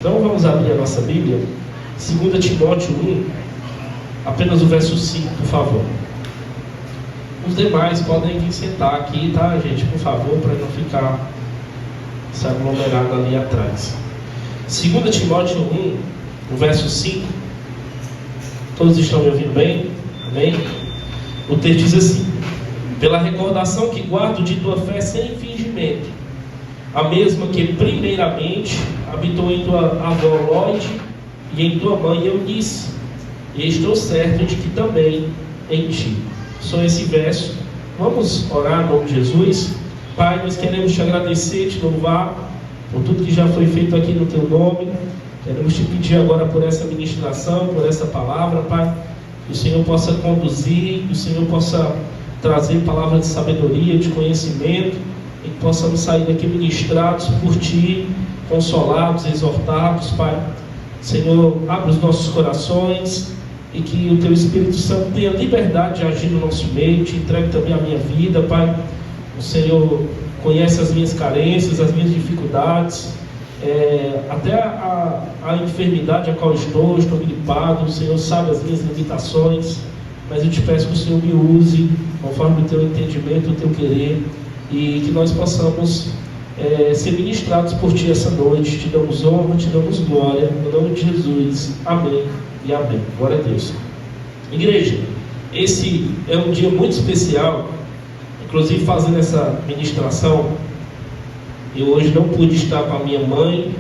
Então vamos abrir a nossa Bíblia, 2 Timóteo 1, apenas o verso 5, por favor. Os demais podem vir sentar aqui, tá, gente? Por favor, para não ficar se aglomerado ali atrás. 2 Timóteo 1, o verso 5. Todos estão me ouvindo bem? Amém? O texto diz assim: pela recordação que guardo de tua fé sem fingimento, a mesma que primeiramente habitou em tua avó Lóide e em tua mãe Eunice, e estou certo de que também em ti. Só esse verso. Vamos orar em nome de Jesus. Pai, nós queremos te agradecer, te louvar por tudo que já foi feito aqui no teu nome. Queremos te pedir agora por essa ministração, por essa palavra, Pai, que o Senhor possa conduzir, que o Senhor possa trazer palavras de sabedoria, de conhecimento, e que possamos sair daqui ministrados por Ti, consolados, exortados, Pai. Senhor, abre os nossos corações e que o Teu Espírito Santo tenha liberdade de agir no nosso meio. Te entrego também a minha vida, Pai. O Senhor conhece as minhas carências, as minhas dificuldades, até a enfermidade a qual estou gripado. O Senhor sabe as minhas limitações, mas eu te peço que o Senhor me use conforme o Teu entendimento, o Teu querer, e que nós possamos ser ministrados por Ti essa noite. Te damos honra, Te damos glória, no nome de Jesus, amém e amém. Glória a Deus. Igreja, esse é um dia muito especial. Inclusive, fazendo essa ministração, eu hoje não pude estar com a minha mãe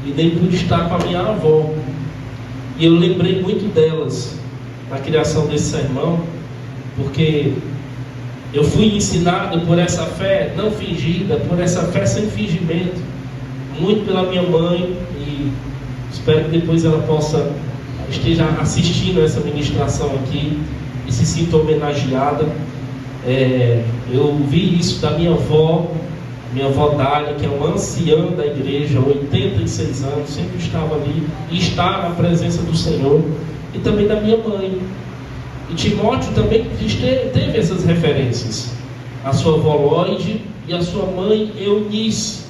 e nem pude estar com a minha avó, e eu lembrei muito delas na criação desse sermão, porque eu fui ensinado por essa fé não fingida, por essa fé sem fingimento, muito pela minha mãe, e espero que depois ela esteja assistindo essa ministração aqui e se sinta homenageada. Eu vi isso da minha avó Dália, que é uma anciã da igreja, 86 anos, sempre estava ali e está na presença do Senhor, e também da minha mãe. E Timóteo também teve essas referências, a sua avó Lóide e a sua mãe Eunice.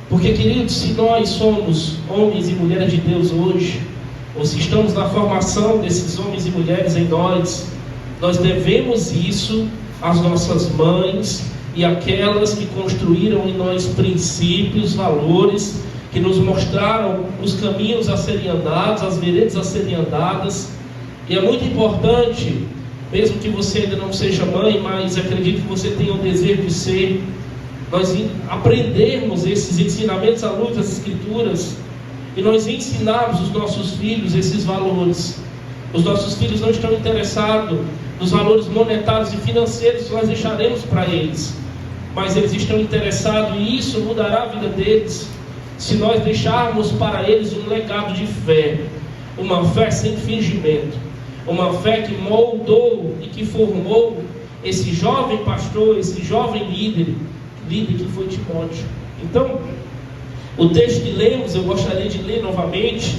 Porque, queridos, se nós somos homens e mulheres de Deus hoje, ou se estamos na formação desses homens e mulheres em nós devemos isso às nossas mães e aquelas que construíram em nós princípios, valores, que nos mostraram os caminhos a serem andados, as veredas a serem andadas. E é muito importante, mesmo que você ainda não seja mãe, mas acredito que você tenha o desejo de ser, nós aprendermos esses ensinamentos à luz das Escrituras e nós ensinarmos os nossos filhos esses valores. Os nossos filhos não estão interessados nos valores monetários e financeiros que nós deixaremos para eles, mas eles estão interessados, e isso mudará a vida deles se nós deixarmos para eles um legado de fé, uma fé sem fingimento, uma fé que moldou e que formou esse jovem pastor, esse jovem líder que foi Timóteo. Então, o texto que lemos, eu gostaria de ler novamente.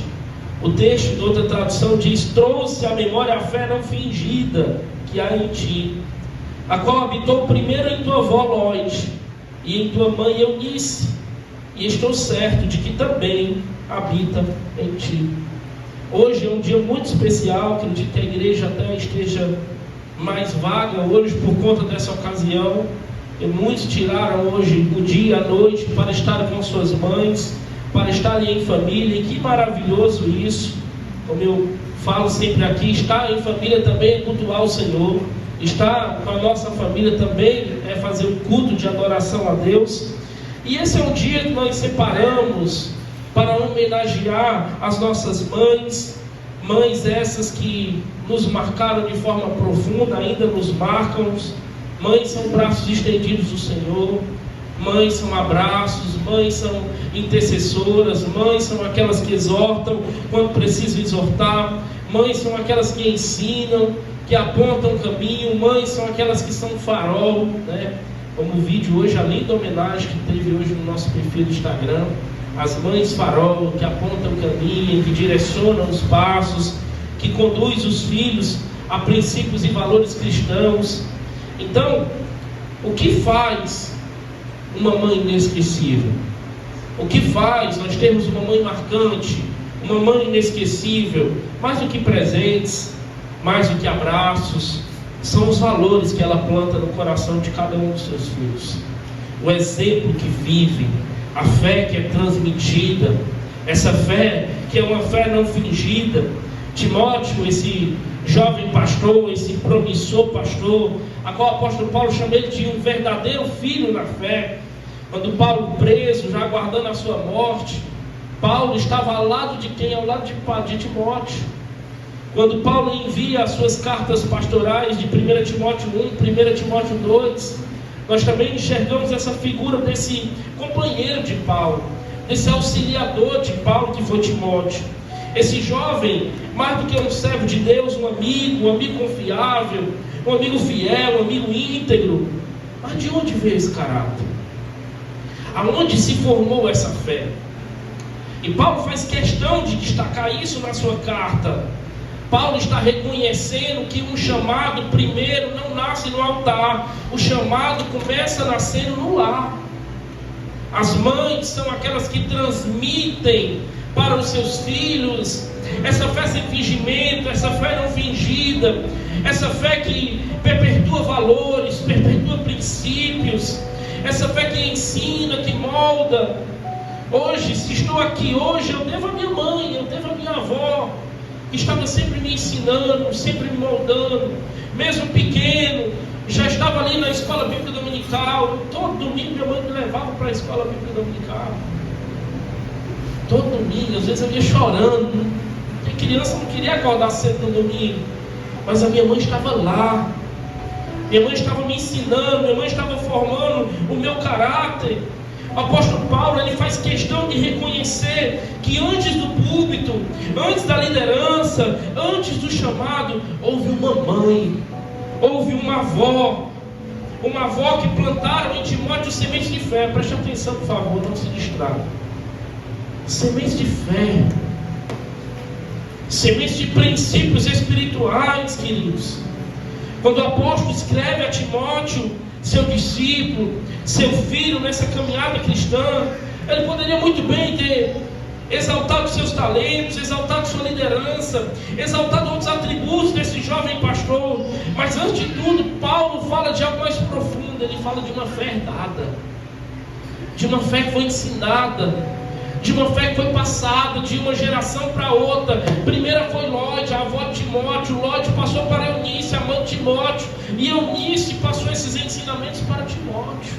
O texto de outra tradução diz: trouxe à memória a fé não fingida que há em ti, a qual habitou primeiro em tua avó Lóide e em tua mãe Eunice, e estou certo de que também habita em ti. Hoje é um dia muito especial. Acredito que a igreja até esteja mais vaga hoje por conta dessa ocasião, e muitos tiraram hoje o dia, a noite, para estar com suas mães, para estarem em família. E que maravilhoso isso. Como eu falo sempre aqui, estar em família também é cultuar o Senhor. Estar com a nossa família também é fazer um culto de adoração a Deus. E esse é um dia que nós separamos para homenagear as nossas mães essas que nos marcaram de forma profunda, ainda nos marcam. Mães são braços estendidos do Senhor, mães são abraços, mães são intercessoras, mães são aquelas que exortam quando precisam exortar, mães são aquelas que ensinam, que apontam o caminho, mães são aquelas que são farol, né? Como o vídeo hoje, além da homenagem que teve hoje no nosso perfil do Instagram, as mães farol que apontam o caminho, que direcionam os passos, que conduz os filhos a princípios e valores cristãos. Então, o que faz uma mãe inesquecível? O que faz nós termos uma mãe marcante, uma mãe inesquecível, mais do que presentes, mais do que abraços, são os valores que ela planta no coração de cada um dos seus filhos. O exemplo que vive, a fé que é transmitida, essa fé que é uma fé não fingida. Timóteo, esse jovem pastor, esse promissor pastor, a qual o apóstolo Paulo chama ele de um verdadeiro filho na fé. Quando Paulo preso, já aguardando a sua morte, Paulo estava ao lado de quem? Ao lado de Timóteo. Quando Paulo envia as suas cartas pastorais de 1 Timóteo 1, 1 Timóteo 2, nós também enxergamos essa figura desse companheiro de Paulo, desse auxiliador de Paulo que foi Timóteo. Esse jovem, mais do que um servo de Deus, um amigo confiável, um amigo fiel, um amigo íntegro. Mas de onde veio esse caráter? Aonde se formou essa fé? E Paulo faz questão de destacar isso na sua carta. Paulo está reconhecendo que um chamado primeiro não nasce no altar. O chamado começa nascendo no lar. As mães são aquelas que transmitem para os seus filhos essa fé sem fingimento, essa fé não fingida, essa fé que perpetua valores, perpetua princípios, essa fé que ensina, que molda. Hoje, se estou aqui hoje, eu devo a minha mãe, eu devo a minha avó, que estava sempre me ensinando, sempre me moldando. Mesmo pequeno, já estava ali na escola bíblica dominical. Todo domingo minha mãe me levava para a escola bíblica dominical. Todo domingo, às vezes eu ia chorando. Porque criança não queria acordar cedo no domingo, mas a minha mãe estava lá. Minha mãe estava me ensinando, minha mãe estava formando o meu caráter. O apóstolo Paulo, ele faz questão de reconhecer que antes do púlpito, antes da liderança, antes do chamado, houve uma mãe, houve uma avó que plantaram em Timóteo sementes de fé. Preste atenção, por favor, não se distraia. Sementes de fé, sementes de princípios espirituais, queridos. Quando o apóstolo escreve a Timóteo, seu discípulo, seu filho nessa caminhada cristã, ele poderia muito bem ter exaltado seus talentos, exaltado sua liderança, exaltado outros atributos desse jovem pastor. Mas antes de tudo, Paulo fala de algo mais profundo. Ele fala de uma fé herdada, de uma fé que foi ensinada, de uma fé que foi passada de uma geração para outra. Primeira foi Lóide, a avó de Timóteo. Lóide passou para Eunice, a mãe de Timóteo, e Eunice passou esses ensinamentos para Timóteo.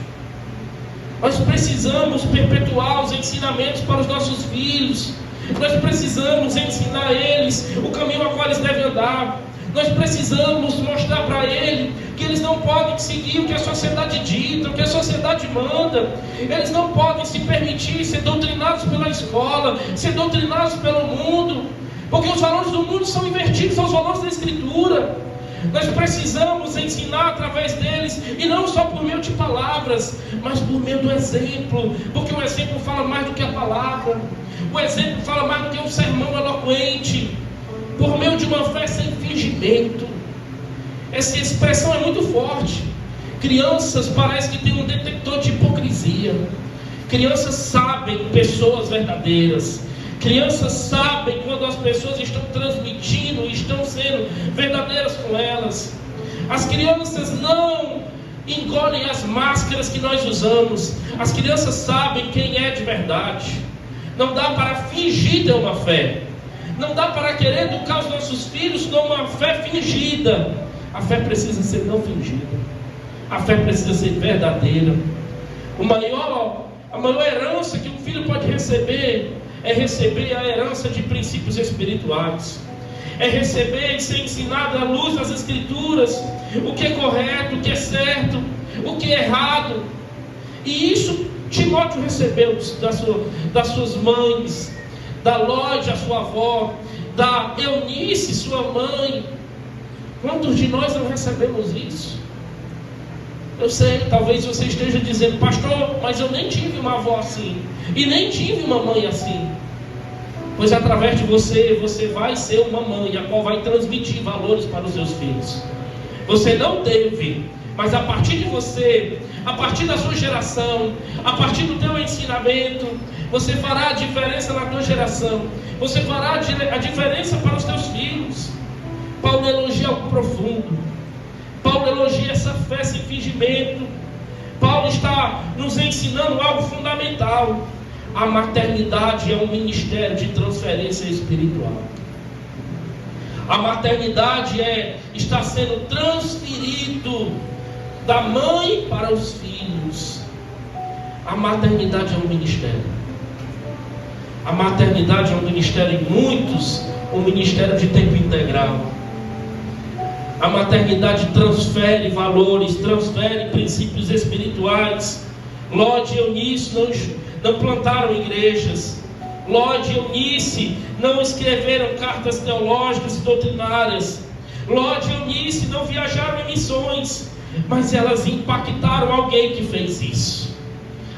Nós precisamos perpetuar os ensinamentos para os nossos filhos. Nós precisamos ensinar a eles o caminho a qual eles devem andar. Nós precisamos mostrar para eles que eles não podem seguir o que a sociedade dita, o que a sociedade manda. Eles não podem se permitir ser doutrinados pela escola, ser doutrinados pelo mundo, porque os valores do mundo são invertidos aos valores da Escritura. Nós precisamos ensinar através deles, e não só por meio de palavras, mas por meio do exemplo, porque o exemplo fala mais do que a palavra. O exemplo fala mais do que um sermão eloquente. Por meio de uma fé sem fingimento. Essa expressão é muito forte. Crianças parece que tem um detector de hipocrisia. Crianças sabem pessoas verdadeiras. Crianças sabem quando as pessoas estão transmitindo e estão sendo verdadeiras com elas. As crianças não engolem as máscaras que nós usamos. As crianças sabem quem é de verdade. Não dá para fingir ter uma fé. Não dá para querer educar os nossos filhos com uma fé fingida. A fé precisa ser não fingida. A fé precisa ser verdadeira. A maior herança que um filho pode receber é receber a herança de princípios espirituais. É receber e ser ensinado à luz das Escrituras o que é correto, o que é certo, o que é errado. E isso Timóteo recebeu das suas mães, da Lóide, a sua avó, da Eunice, sua mãe. Quantos de nós não recebemos isso? Eu sei, talvez você esteja dizendo: pastor, mas eu nem tive uma avó assim, e nem tive uma mãe assim. Pois através de você, você vai ser uma mãe, a qual vai transmitir valores para os seus filhos. Você não teve, mas a partir de você, a partir da sua geração, a partir do teu ensinamento, Você fará a diferença na tua geração. Você fará a diferença para os teus filhos. Paulo elogia algo profundo. Paulo elogia essa fé sem fingimento. Paulo está nos ensinando algo fundamental. A maternidade é um ministério de transferência espiritual. A maternidade está sendo transferido da mãe para os filhos. A maternidade é um ministério. A maternidade é um ministério em muitos, um ministério de tempo integral. A maternidade transfere valores, transfere princípios espirituais. Ló e Eunice não plantaram igrejas. Ló e Eunice não escreveram cartas teológicas e doutrinárias. Ló e Eunice não viajaram em missões, mas elas impactaram alguém que fez isso.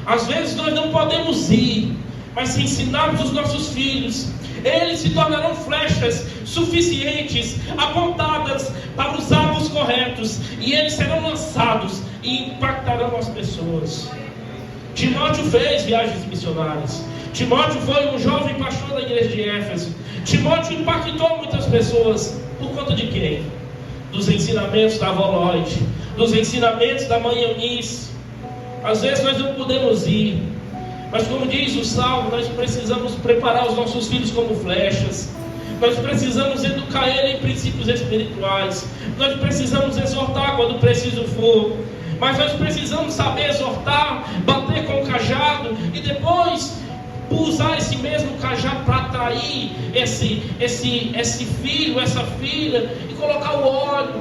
Às vezes nós não podemos ir, mas se ensinarmos os nossos filhos, eles se tornarão flechas suficientes, apontadas para os alvos corretos, e eles serão lançados e impactarão as pessoas. Timóteo fez viagens missionárias. Timóteo foi um jovem pastor da igreja de Éfeso. Timóteo impactou muitas pessoas. Por conta de quem? Dos ensinamentos da avó Lloyd, dos ensinamentos da mãe Eunice. Às vezes nós não podemos ir, mas como diz o Salmo, nós precisamos preparar os nossos filhos como flechas. Nós precisamos educar ele em princípios espirituais. Nós precisamos exortar quando preciso for. Mas nós precisamos saber exortar, bater com o cajado e depois usar esse mesmo cajado para atrair esse filho, essa filha, e colocar o óleo,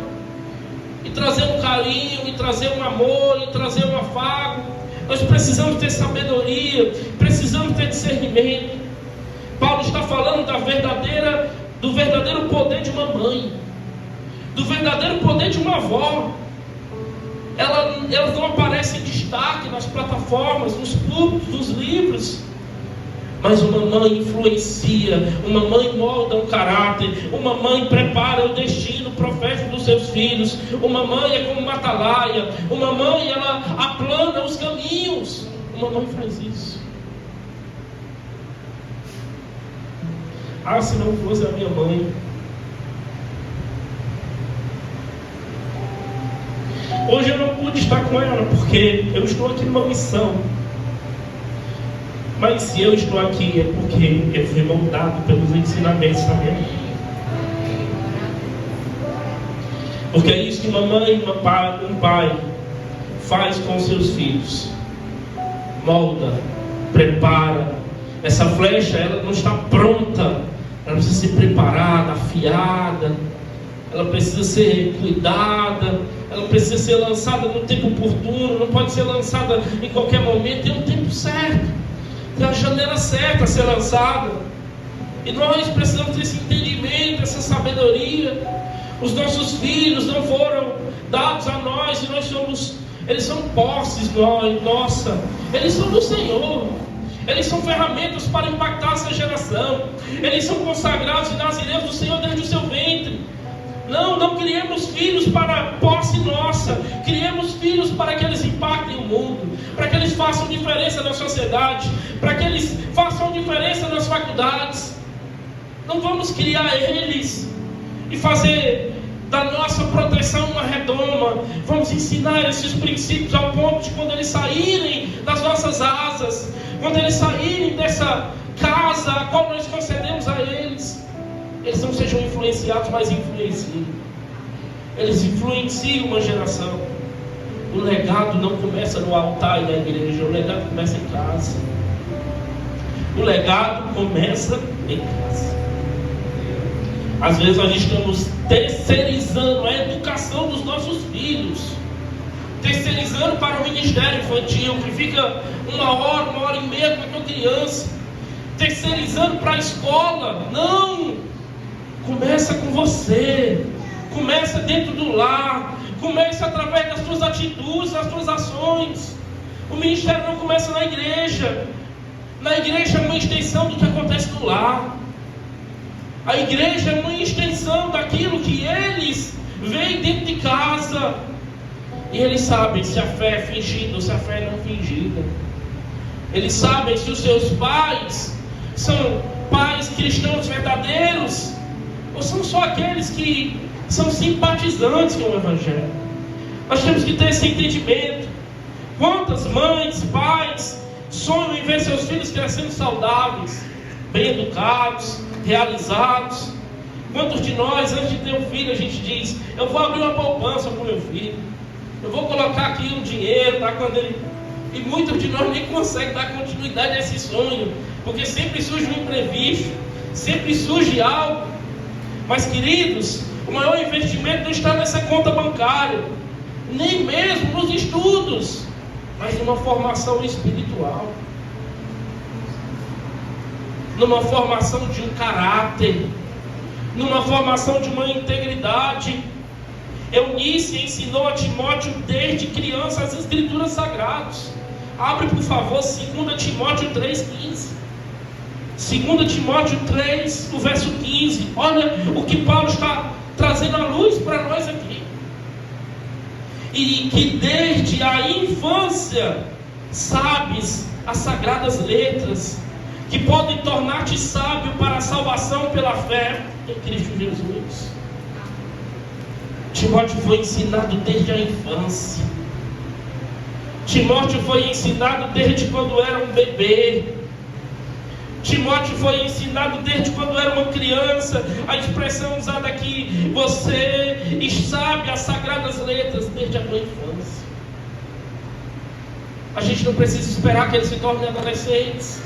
e trazer um carinho, e trazer um amor, e trazer um afago. Nós precisamos ter sabedoria, precisamos ter discernimento. Paulo está falando do verdadeiro poder de uma mãe, do verdadeiro poder de uma avó. Elas não aparecem em destaque nas plataformas, nos púlpitos, nos livros. Mas uma mãe influencia, uma mãe molda um caráter, uma mãe prepara o destino profético dos seus filhos. Uma mãe é como uma atalaia, uma mãe ela aplana os caminhos. Uma mãe faz isso. Se não fosse a minha mãe. Hoje eu não pude estar com ela porque eu estou aqui numa missão. Mas se eu estou aqui é porque eu fui moldado pelos ensinamentos da minha mãe. Porque é isso que uma mãe, um pai faz com seus filhos. Molda, prepara. Essa flecha ela não está pronta. Ela precisa ser preparada, afiada. Ela precisa ser cuidada. Ela precisa ser lançada no tempo oportuno. Não pode ser lançada em qualquer momento. Tem um tempo certo. Tem a janela certa a ser lançada. E nós precisamos desse entendimento, dessa sabedoria. Os nossos filhos não foram dados a nós, e eles são posses nossa. Eles são do Senhor. Eles são ferramentas para impactar essa geração. Eles são consagrados e nazireus do Senhor desde o seu ventre. Não criemos filhos para posse nossa. Criemos filhos para que eles impactem o mundo, para que eles façam diferença na sociedade, para que eles façam diferença nas faculdades. Não vamos criar eles e fazer da nossa proteção uma redoma. Vamos ensinar esses princípios ao ponto de quando eles saírem das nossas asas, quando eles saírem dessa casa a qual nós concedemos a eles, eles não sejam influenciados, mas influenciem. Eles influenciam uma geração. O legado não começa no altar e na igreja. O legado começa em casa. O legado começa em casa. Às vezes nós estamos terceirizando a educação dos nossos filhos, terceirizando para o ministério infantil, que fica uma hora e meia com a tua criança, terceirizando para a escola. Não! Começa com você, começa dentro do lar, começa através das tuas atitudes, das tuas ações. O ministério não começa na igreja. Na igreja é uma extensão do que acontece no lar. A igreja é uma extensão daquilo que eles veem dentro de casa. E eles sabem se a fé é fingida ou se a fé não é fingida. Eles sabem se os seus pais são pais cristãos verdadeiros ou são só aqueles que são simpatizantes com o Evangelho. Nós temos que ter esse entendimento. Quantas mães, pais sonham em ver seus filhos crescendo saudáveis, bem educados, realizados? Quantos de nós, antes de ter um filho, a gente diz: eu vou abrir uma poupança para o meu filho, eu vou colocar aqui um dinheiro para quando ele... E muitos de nós nem conseguem dar continuidade a esse sonho, porque sempre surge um imprevisto, sempre surge algo. Mas, queridos, o maior investimento não está nessa conta bancária, nem mesmo nos estudos, mas numa formação espiritual, numa formação de um caráter, numa formação de uma integridade. Eunice ensinou a Timóteo desde criança as Escrituras Sagradas. Abre, por favor, 2 Timóteo 3,15. 2 Timóteo 3, o verso 15. Olha o que Paulo está trazendo à luz para nós aqui. E que desde a infância sabes as sagradas letras, que podem tornar-te sábio para a salvação pela fé em Cristo Jesus. Timóteo foi ensinado desde a infância. Timóteo foi ensinado desde quando era um bebê. Timóteo foi ensinado desde quando era uma criança. A expressão usada aqui: você sabe as sagradas letras desde a tua infância. A gente não precisa esperar que eles se tornem adolescentes.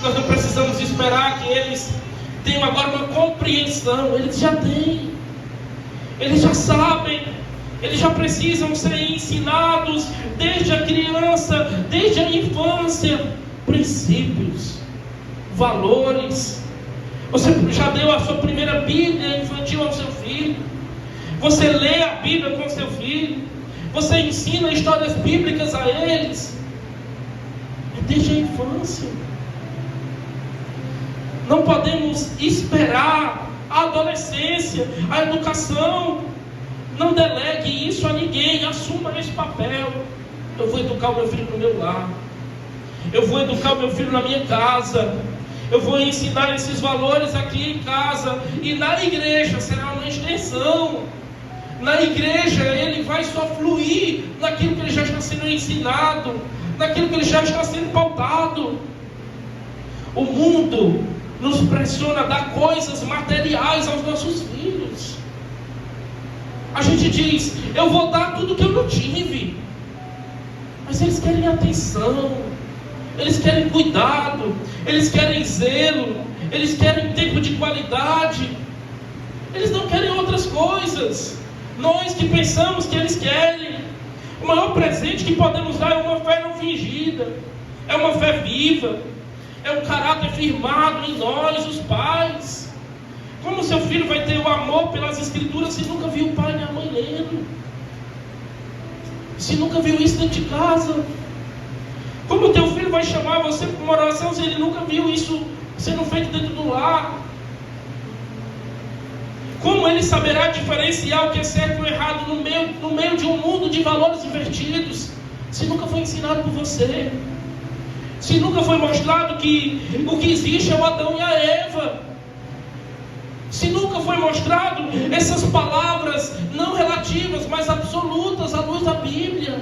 Nós não precisamos esperar que eles tenham agora uma compreensão. Eles já têm. Eles já sabem. Eles já precisam ser ensinados desde a criança, desde a infância, princípios, valores. Você já deu a sua primeira Bíblia infantil ao seu filho? Você lê a Bíblia com seu filho? Você ensina histórias bíblicas a eles? É desde a infância. Não podemos esperar a adolescência, a educação. Não delegue isso a ninguém. Assuma esse papel. Eu vou educar o meu filho no meu lar. Eu vou educar o meu filho na minha casa. Eu vou ensinar esses valores aqui em casa. E na igreja será uma extensão. Na igreja ele vai só fluir naquilo que ele já está sendo ensinado, naquilo que ele já está sendo pautado. O mundo nos pressiona a dar coisas materiais aos nossos filhos. A gente diz: eu vou dar tudo que eu não tive. Mas eles querem atenção, eles querem cuidado, eles querem zelo, eles querem tempo de qualidade. Eles não querem outras coisas. Nós que pensamos que eles querem. O maior presente que podemos dar é uma fé não fingida, é uma fé viva, é um caráter firmado em nós, os pais. Como seu filho vai ter o amor pelas Escrituras se nunca viu o pai e a mãe lendo? Se nunca viu isso dentro de casa? Como teu filho vai chamar você para uma oração se ele nunca viu isso sendo feito dentro do lar? Como ele saberá diferenciar o que é certo e o errado no meio de um mundo de valores invertidos, se nunca foi ensinado por você? Se nunca foi mostrado que o que existe é o Adão e a Eva? Se nunca foi mostrado essas palavras não relativas, mas absolutas à luz da Bíblia?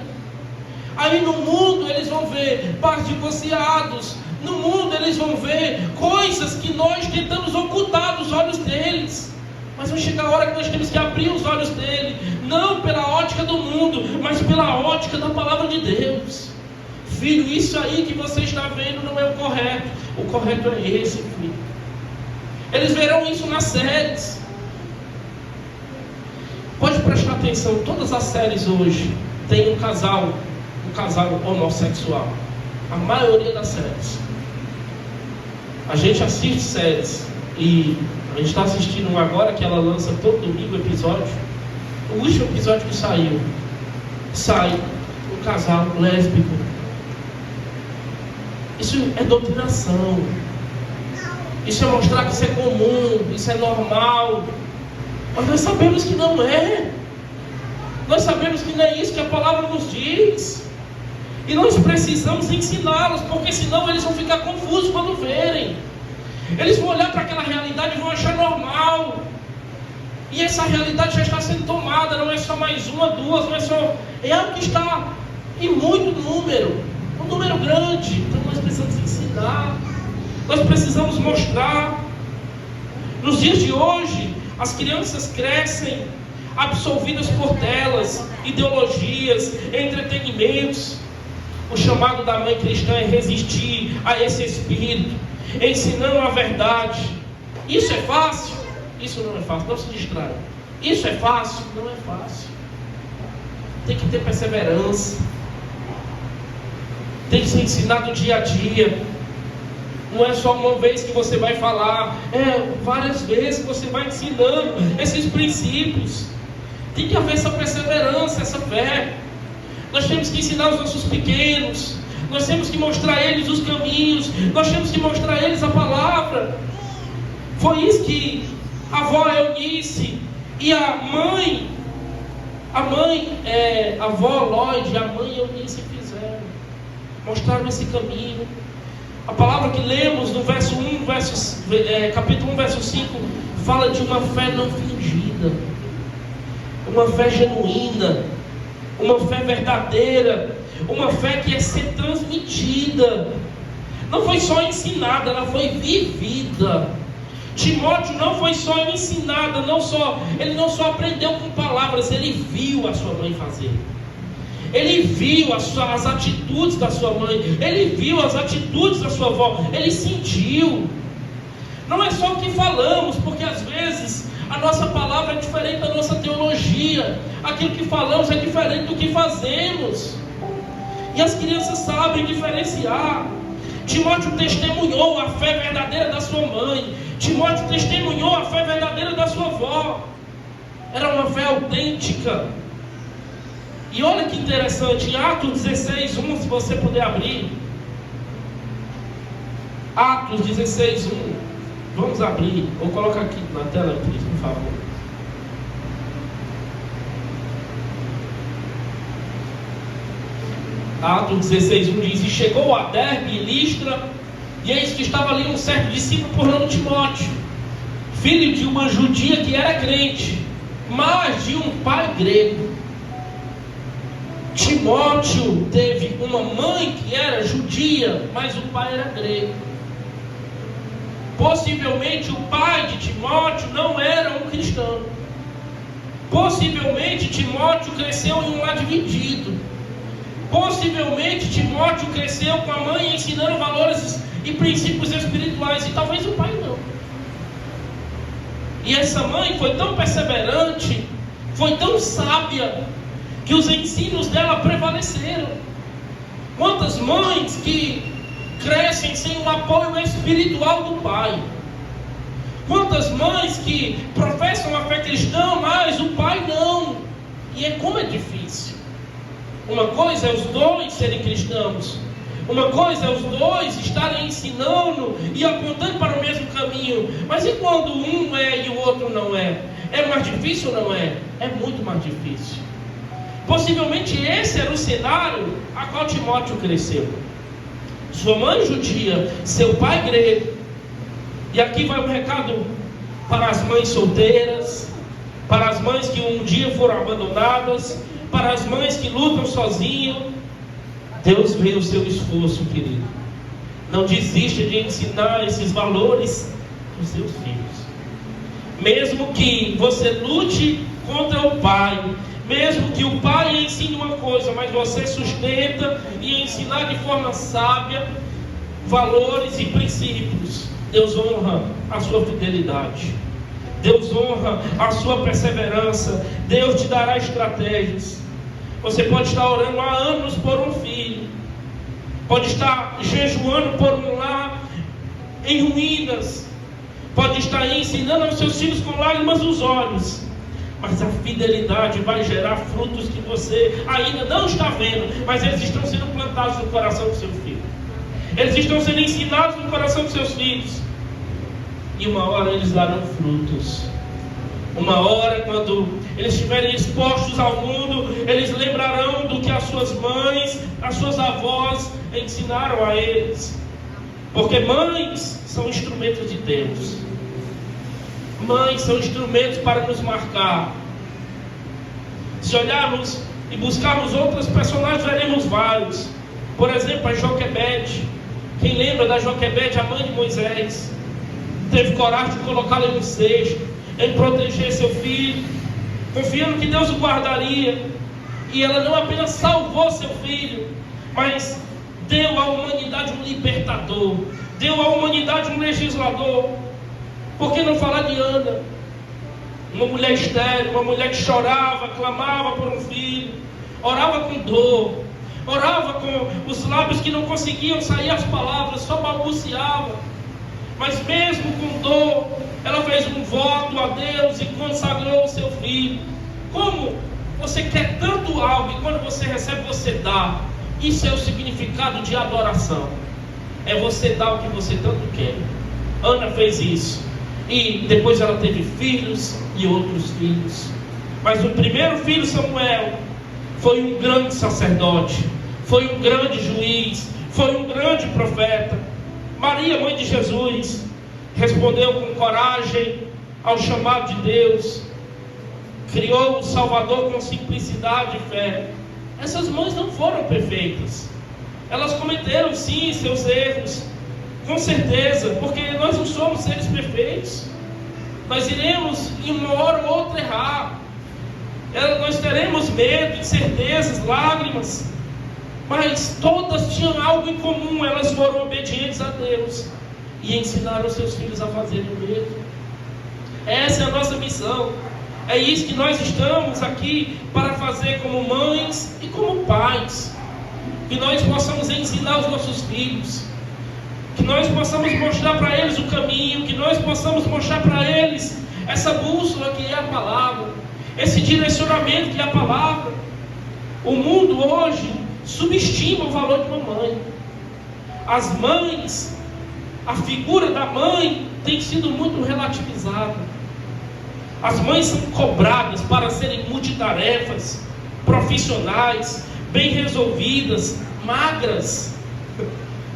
Aí no mundo eles vão ver pais divorciados. No mundo eles vão ver coisas que nós tentamos ocultar dos olhos deles. Mas vai chegar a hora que nós temos que abrir os olhos dele, não pela ótica do mundo, mas pela ótica da palavra de Deus. Filho, isso aí que você está vendo não é o correto. O correto é esse, filho. Eles verão isso nas séries. Pode prestar atenção, todas as séries hoje tem um casal homossexual. A maioria das séries. A gente assiste séries e a gente está assistindo uma agora que ela lança todo domingo o episódio. O último episódio que sai um casal lésbico. Isso é doutrinação. Isso é mostrar que isso é comum, isso é normal. Mas nós sabemos que não é. Nós sabemos que não é isso que a palavra nos diz. E nós precisamos ensiná-los, porque senão eles vão ficar confusos quando verem. Eles vão olhar para aquela realidade e vão achar normal. E essa realidade já está sendo tomada, não é só mais uma, duas, não é só... É algo que está em muito número, um número grande. Então nós precisamos ensinar, nós precisamos mostrar. Nos dias de hoje, as crianças crescem absorvidas por telas, ideologias, entretenimentos. O chamado da mãe cristã é resistir a esse espírito, ensinando a verdade. Isso é fácil? Isso não é fácil, não se distrai. Isso é fácil? Não é fácil. Tem que ter perseverança. Tem que ser ensinado dia a dia. Não é só uma vez que você vai falar, várias vezes que você vai ensinando esses princípios. Tem que haver essa perseverança, essa fé. Nós temos que ensinar os nossos pequenos, nós temos que mostrar a eles os caminhos, nós temos que mostrar a eles a palavra. Foi isso que a avó Eunice e a avó Lloyd e a mãe Eunice fizeram. Mostraram esse caminho. A palavra que lemos no verso 1, capítulo 1, verso 5, fala de uma fé não fingida, uma fé genuína, uma fé verdadeira, uma fé que é ser transmitida. Não foi só ensinada, ela foi vivida. Timóteo não foi só ensinado, ele não só aprendeu com palavras, ele viu a sua mãe fazer. Ele viu as atitudes da sua mãe, ele viu as atitudes da sua avó, ele sentiu. Não é só o que falamos, porque às vezes a nossa palavra é diferente da nossa teologia. Aquilo que falamos é diferente do que fazemos. E as crianças sabem diferenciar. Timóteo testemunhou a fé verdadeira da sua mãe. Timóteo testemunhou a fé verdadeira da sua avó. Era uma fé autêntica. E olha que interessante, em Atos 16:1, se você puder abrir. Atos 16:1. Vamos abrir. Ou coloca aqui na tela, Cris, por favor. Atos 16:1 diz: E chegou a Derbe e Listra, e eis que estava ali um certo discípulo por nome Timóteo, filho de uma judia que era crente, mas de um pai grego. Timóteo teve uma mãe que era judia, mas o pai era grego. Possivelmente o pai de Timóteo não era um cristão. Possivelmente Timóteo cresceu em um lar dividido. Possivelmente Timóteo cresceu com a mãe ensinando valores e princípios espirituais, e talvez o pai não. E essa mãe foi tão perseverante, foi tão sábia, que os ensinos dela prevaleceram. Quantas mães que crescem sem o apoio espiritual do pai? Quantas mães que professam a fé cristã, mas o pai não? E como é difícil. Uma coisa é os dois serem cristãos, uma coisa é os dois estarem ensinando e apontando para o mesmo caminho. Mas e quando um é e o outro não é? É mais difícil ou não é? É muito mais difícil. Possivelmente esse era o cenário a qual Timóteo cresceu. Sua mãe judia, seu pai grego. E aqui vai um recado para as mães solteiras, para as mães que um dia foram abandonadas, para as mães que lutam sozinhas. Deus vê o seu esforço, querido. Não desista de ensinar esses valores aos seus filhos. Mesmo que você lute contra o pai, mesmo que o pai ensine uma coisa, mas você sustenta e ensinar de forma sábia valores e princípios, Deus honra a sua fidelidade. Deus honra a sua perseverança. Deus te dará estratégias. Você pode estar orando há anos por um filho, pode estar jejuando por um lar em ruínas, pode estar ensinando aos seus filhos com lágrimas nos olhos, mas a fidelidade vai gerar frutos que você ainda não está vendo, mas eles estão sendo plantados no coração do seu filho. Eles estão sendo ensinados no coração dos seus filhos. E uma hora eles darão frutos. Uma hora, quando eles estiverem expostos ao mundo, eles lembrarão do que as suas mães, as suas avós ensinaram a eles. Porque mães são instrumentos de Deus. Mães são instrumentos para nos marcar. Se olharmos e buscarmos outros personagens, veremos vários. Por exemplo, a Joquebede. Quem lembra da Joquebede, a mãe de Moisés? Teve coragem de colocá-la em um cesto, em proteger seu filho, confiando que Deus o guardaria. E ela não apenas salvou seu filho, mas deu à humanidade um libertador, deu à humanidade um legislador. Por que não falar de Ana? Uma mulher estéril, uma mulher que chorava, clamava por um filho, orava com dor, orava com os lábios que não conseguiam sair as palavras, só balbuciava. Mas mesmo com dor, ela fez um voto a Deus e consagrou o seu filho. Como você quer tanto algo e quando você recebe, você dá. Isso é o significado de adoração. É você dar o que você tanto quer. Ana fez isso. E depois ela teve filhos e outros filhos. Mas o primeiro filho, Samuel, foi um grande sacerdote, foi um grande juiz, foi um grande profeta. Maria, mãe de Jesus, respondeu com coragem ao chamado de Deus, criou o Salvador com simplicidade e fé. Essas mães não foram perfeitas, elas cometeram sim seus erros, com certeza, porque nós não somos seres perfeitos. Nós iremos em uma hora ou outra errar, nós teremos medo, incertezas, lágrimas, mas todas tinham algo em comum. Elas foram obedientes a Deus e ensinaram seus filhos a fazerem o mesmo. Essa é a nossa missão. É isso que nós estamos aqui para fazer como mães e como pais. Que nós possamos ensinar os nossos filhos, que nós possamos mostrar para eles o caminho, que nós possamos mostrar para eles essa bússola que é a palavra, esse direcionamento que é a palavra. O mundo hoje subestima o valor de uma mãe. As mães, a figura da mãe tem sido muito relativizada. As mães são cobradas para serem multitarefas, profissionais, bem resolvidas, magras,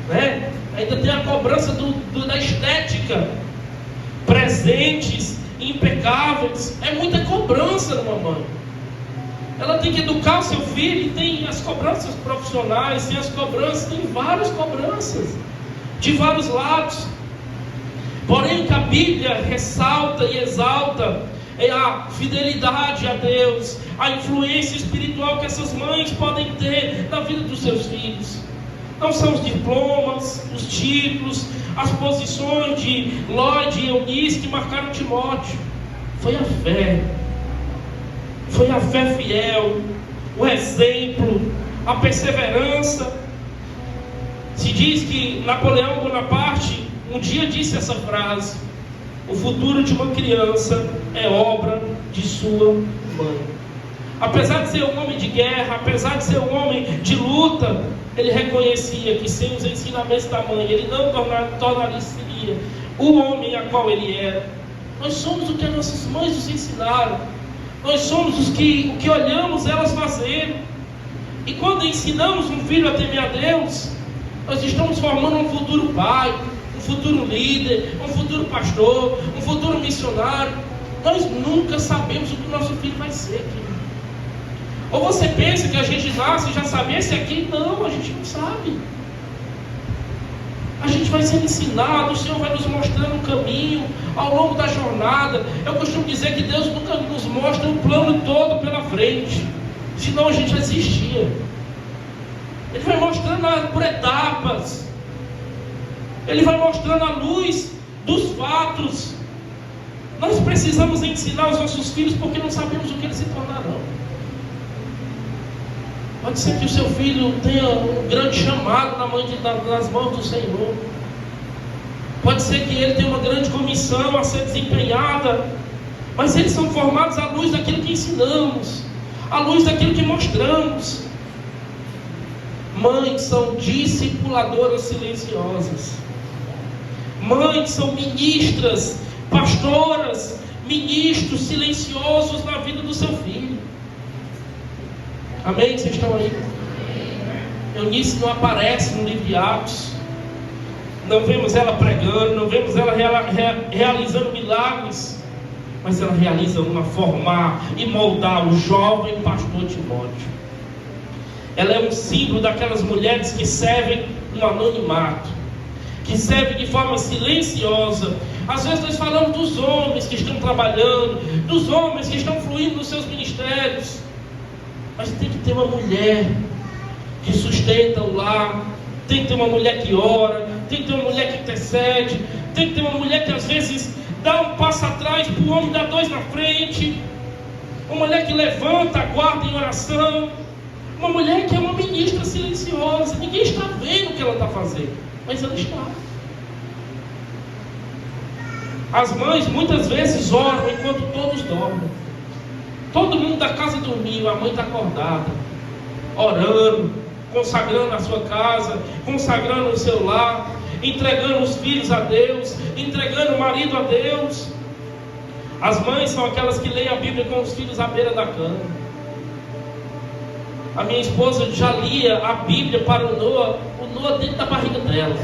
né? Ainda tem a cobrança da estética, presentes, impecáveis. É muita cobrança numa mãe. Ela tem que educar o seu filho, e tem as cobranças profissionais, tem as cobranças, tem várias cobranças, de vários lados. Porém, que a Bíblia ressalta e exalta é a fidelidade a Deus, a influência espiritual que essas mães podem ter na vida dos seus filhos. Não são os diplomas, os títulos, as posições de Lloyd e Eunice que marcaram Timóteo. Foi a fé. Foi a fé fiel, o exemplo, a perseverança. Se diz que Napoleão Bonaparte um dia disse essa frase: o futuro de uma criança é obra de sua mãe. Apesar de ser um homem de guerra, apesar de ser um homem de luta, ele reconhecia que sem os ensinamentos da mãe, ele não tornaria o homem a qual ele era. Nós somos o que as nossas mães nos ensinaram. Nós somos o que olhamos elas fazerem. E quando ensinamos um filho a temer a Deus, nós estamos formando um futuro pai, um futuro líder, um futuro pastor, um futuro missionário. Nós nunca sabemos o que o nosso filho vai ser, querido. Ou você pensa que a gente nasce e já sabe esse aqui? Não, a gente não sabe. A gente vai sendo ensinado, o Senhor vai nos mostrando o caminho ao longo da jornada. Eu costumo dizer que Deus nunca nos mostra o plano todo pela frente, senão a gente já existia. Ele vai mostrando por etapas. Ele vai mostrando a luz dos fatos. Nós precisamos ensinar os nossos filhos porque não sabemos o que eles se tornarão. Pode ser que o seu filho tenha um grande chamado nas mãos do Senhor. Pode ser que ele tenha uma grande comissão a ser desempenhada. Mas eles são formados à luz daquilo que ensinamos, à luz daquilo que mostramos. Mães são discipuladoras silenciosas. Mães são ministras, pastoras, ministros silenciosos na vida do seu filho. Amém? Vocês estão aí? Eunice não aparece no livro de Atos. Não vemos ela pregando, não vemos ela realizando milagres, mas ela realiza uma formar e moldar o jovem pastor Timóteo. Ela é um símbolo daquelas mulheres que servem no anonimato, que servem de forma silenciosa. Às vezes nós falamos dos homens que estão trabalhando, dos homens que estão fluindo nos seus ministérios, mas tem que ter uma mulher que sustenta o lar, tem que ter uma mulher que ora, tem que ter uma mulher que intercede, tem que ter uma mulher que às vezes dá um passo atrás para o homem dar dois na frente, uma mulher que levanta a guarda em oração, uma mulher que é uma ministra silenciosa. Ninguém está vendo o que ela está fazendo, mas ela está. As mães muitas vezes oram enquanto todos dormem. Todo mundo da casa dormiu, a mãe está acordada, orando, consagrando a sua casa, consagrando o seu lar, entregando os filhos a Deus, entregando o marido a Deus. As mães são aquelas que leem a Bíblia com os filhos à beira da cama. A minha esposa já lia a Bíblia para o Noah dentro da barriga dela.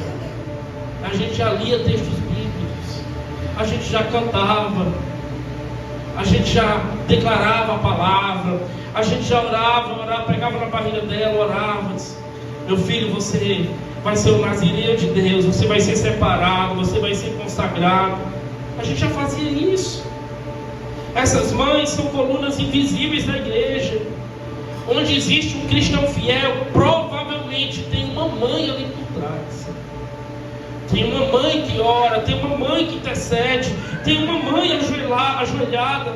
A gente já lia textos bíblicos, a gente já cantava, a gente já declarava a palavra, a gente já orava, pegava na barriga dela, orava. Meu filho, você vai ser o nazireu de Deus, você vai ser separado, você vai ser consagrado. A gente já fazia isso. Essas mães são colunas invisíveis da igreja. Onde existe um cristão fiel, provavelmente tem uma mãe ali por trás. Tem uma mãe que ora, tem uma mãe que intercede, tem uma mãe ajoelhada.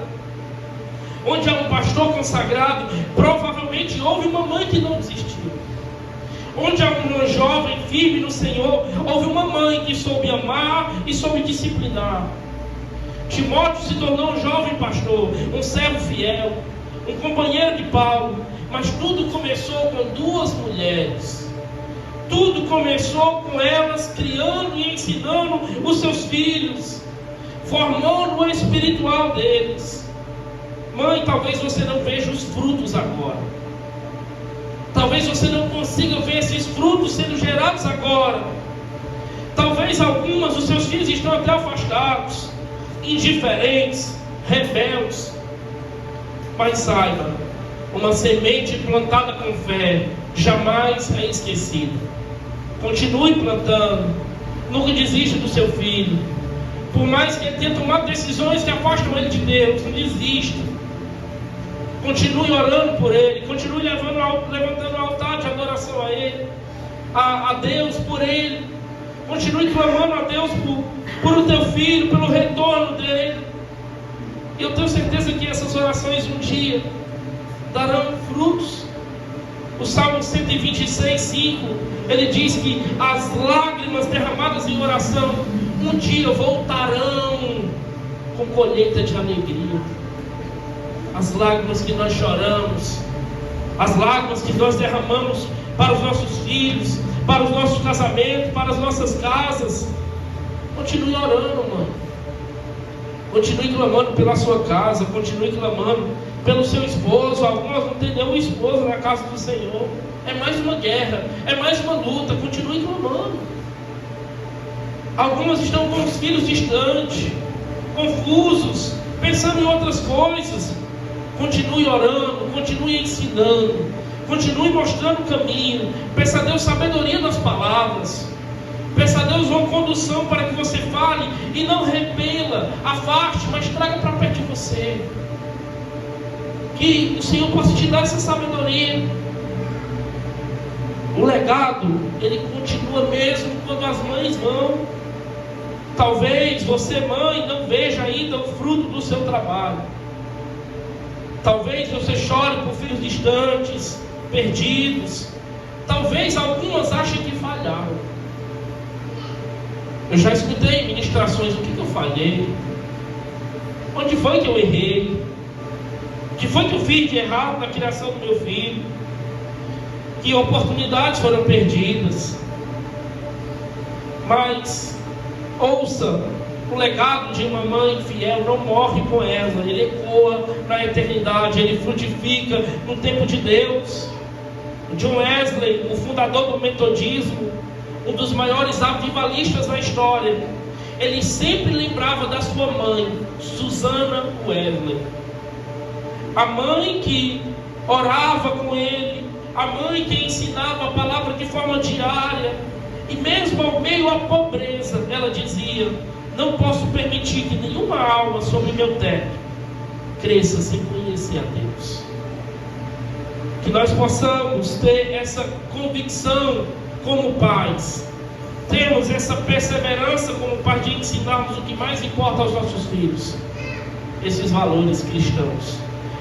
Onde há um pastor consagrado, provavelmente houve uma mãe que não desistiu. Onde há uma jovem firme no Senhor, houve uma mãe que soube amar e soube disciplinar. Timóteo se tornou um jovem pastor, um servo fiel, um companheiro de Paulo. Mas tudo começou com duas mulheres. Tudo começou com elas criando e ensinando os seus filhos, formando o espiritual deles. Mãe, talvez você não veja os frutos agora. Talvez você não consiga ver esses frutos sendo gerados agora. Talvez algumas dos seus filhos estão até afastados, indiferentes, rebeldes. Mas saiba, uma semente plantada com fé jamais é esquecida. Continue plantando. Nunca desista do seu filho. Por mais que ele tenha tomado decisões que afastam ele de Deus, não desista. Continue orando por ele. Continue levantando o altar de adoração a ele, a Deus por ele. Continue clamando a Deus por o teu filho, pelo retorno dele. E eu tenho certeza que essas orações um dia darão frutos. O Salmo 126, 5, ele diz que as lágrimas derramadas em oração um dia voltarão com colheita de alegria. As lágrimas que nós choramos, as lágrimas que nós derramamos para os nossos filhos, para os nossos casamentos, para as nossas casas. Continue orando, mãe. Continue clamando pela sua casa, continue clamando pelo seu esposo. Algumas não têm nenhum esposo na casa do Senhor. É mais uma guerra, é mais uma luta. Continue clamando. Algumas estão com os filhos distantes, confusos, pensando em outras coisas. Continue orando, continue ensinando, continue mostrando o caminho. Peça a Deus sabedoria nas palavras. Peça a Deus uma condução para que você fale e não repela, afaste, mas traga para perto de você. Que o Senhor possa te dar essa sabedoria. O legado, ele continua mesmo quando as mães vão. Talvez você, mãe, não veja ainda o fruto do seu trabalho. Talvez você chore por filhos distantes, perdidos. Talvez algumas achem que falharam. Eu já escutei ministrações, o que eu falhei? Onde foi que eu errei? O que foi que eu fiz de errado na criação do meu filho? Que oportunidades foram perdidas? Mas ouça O legado de uma mãe fiel não morre com ela, ele ecoa na eternidade, ele frutifica no tempo de Deus. John Wesley, o fundador do metodismo, um dos maiores avivalistas da história, ele sempre lembrava da sua mãe, Susana Wesley. A mãe que orava com ele, a mãe que ensinava a palavra de forma diária, e mesmo ao meio à pobreza, ela dizia: não posso permitir que nenhuma alma sobre meu teto cresça sem conhecer a Deus. Que nós possamos ter essa convicção como pais, temos essa perseverança como pais de ensinarmos o que mais importa aos nossos filhos, esses valores cristãos,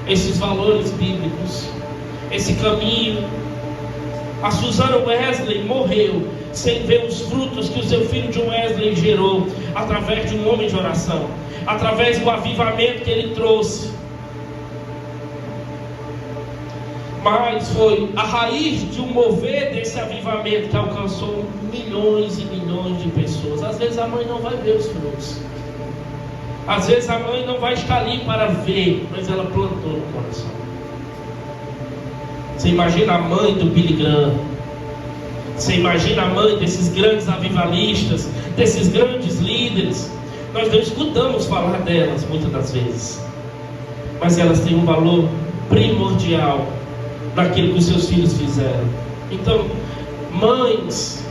esses valores bíblicos, esse caminho. A Susana Wesley morreu sem ver os frutos que o seu filho John Wesley gerou, através de um homem de oração, através do avivamento que ele trouxe. Mas foi a raiz de um mover desse avivamento que alcançou milhões e milhões de pessoas. Às vezes a mãe não vai ver os frutos, às vezes a mãe não vai estar ali para ver, mas ela plantou no coração. Você imagina a mãe do Billy Graham, você imagina a mãe desses grandes avivalistas, desses grandes líderes. Nós não escutamos falar delas muitas das vezes, mas elas têm um valor primordial naquilo que os seus filhos fizeram. Então, mães,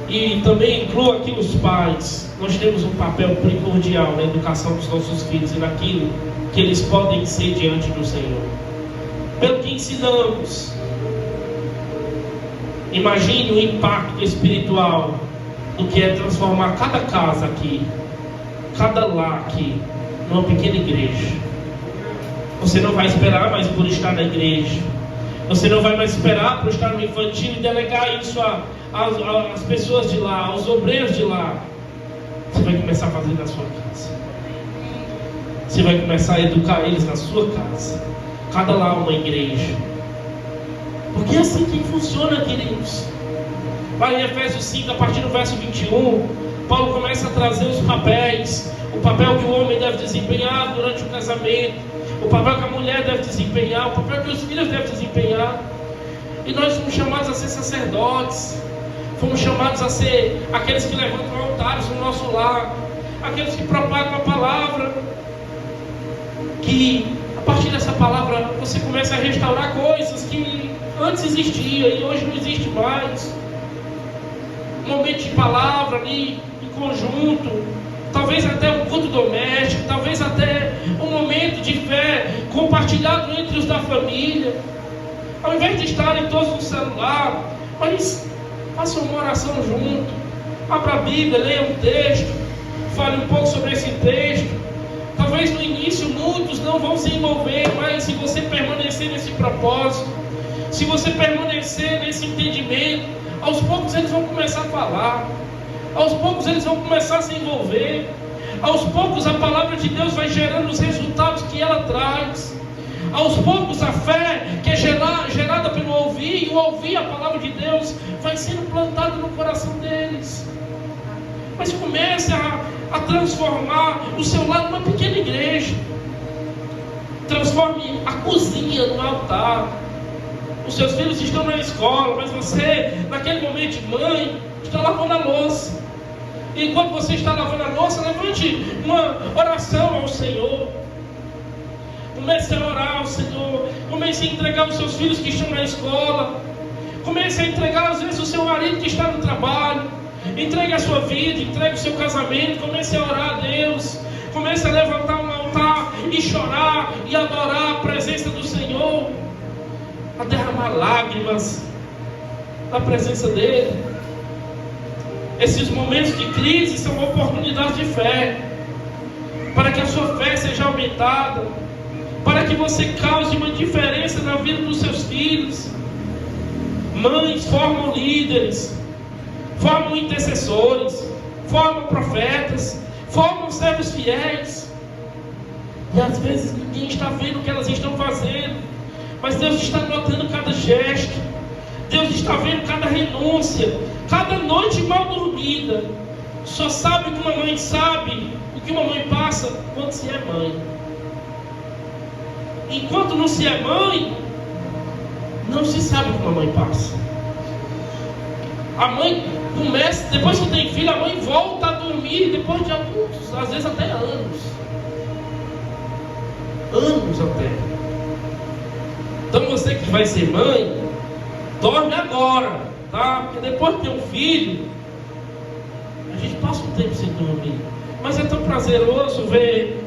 e também incluo aqui os pais, nós temos um papel primordial na educação dos nossos filhos e naquilo que eles podem ser diante do Senhor. Pelo que ensinamos, imagine o impacto espiritual do que é transformar cada casa aqui, cada lar aqui, numa pequena igreja. Você não vai esperar mais por estar na igreja, você não vai mais esperar por estar no infantil e delegar isso às pessoas de lá, aos obreiros de lá. Você vai começar a fazer na sua casa, você vai começar a educar eles na sua casa. Cada lar uma igreja, porque é assim que funciona, queridos. Lá em Efésios 5, a partir do verso 21, Paulo começa a trazer os papéis, o papel que o homem deve desempenhar durante o casamento, o papel que a mulher deve desempenhar, o papel que os filhos devem desempenhar. E nós fomos chamados a ser sacerdotes, fomos chamados a ser aqueles que levantam altares no nosso lar, aqueles que propagam a palavra, que a partir dessa palavra você começa a restaurar coisas que antes existiam e hoje não existe mais. Um momento de palavra ali em conjunto, talvez até um culto doméstico, talvez até um momento de fé compartilhado entre os da família. Ao invés de estarem todos no celular, mas façam uma oração junto, abra a Bíblia, leia um texto, fale um pouco sobre esse texto. Talvez no início muitos não vão se envolver, mas se você permanecer nesse propósito, se você permanecer nesse entendimento, aos poucos eles vão começar a falar, aos poucos eles vão começar a se envolver, aos poucos a palavra de Deus vai gerando os resultados que ela traz, aos poucos a fé que é gerada pelo ouvir, e o ouvir a palavra de Deus vai sendo plantada no coração deles. Mas comece a transformar o seu lar numa pequena igreja. Transforme a cozinha no altar. Os seus filhos estão na escola, mas você, naquele momento de mãe, está lavando a louça. E enquanto você está lavando a louça, levante uma oração ao Senhor. Comece a orar ao Senhor. Comece a entregar os seus filhos que estão na escola. Comece a entregar às vezes o seu marido que está no trabalho. Entregue a sua vida, entregue o seu casamento. Comece a orar a Deus. Comece a levantar um altar e chorar e adorar a presença do Senhor, a derramar lágrimas na presença dEle. Esses momentos de crise são oportunidades de fé, para que a sua fé seja aumentada, para que você cause uma diferença na vida dos seus filhos. Mães formam líderes, formam intercessores, formam profetas, formam servos fiéis. E às vezes ninguém está vendo o que elas estão fazendo, mas Deus está notando cada gesto, Deus está vendo cada renúncia, cada noite mal dormida. Só sabe que uma mãe sabe o que mamãe passa quando se é mãe. Enquanto não se é mãe, não se sabe o que a mamãe passa. A mãe começa, depois que tem filho, a mãe volta a dormir depois de alguns, às vezes até anos. Anos até. Então você que vai ser mãe, dorme agora, tá? Porque depois de ter um filho, a gente passa um tempo sem dormir. Mas é tão prazeroso ver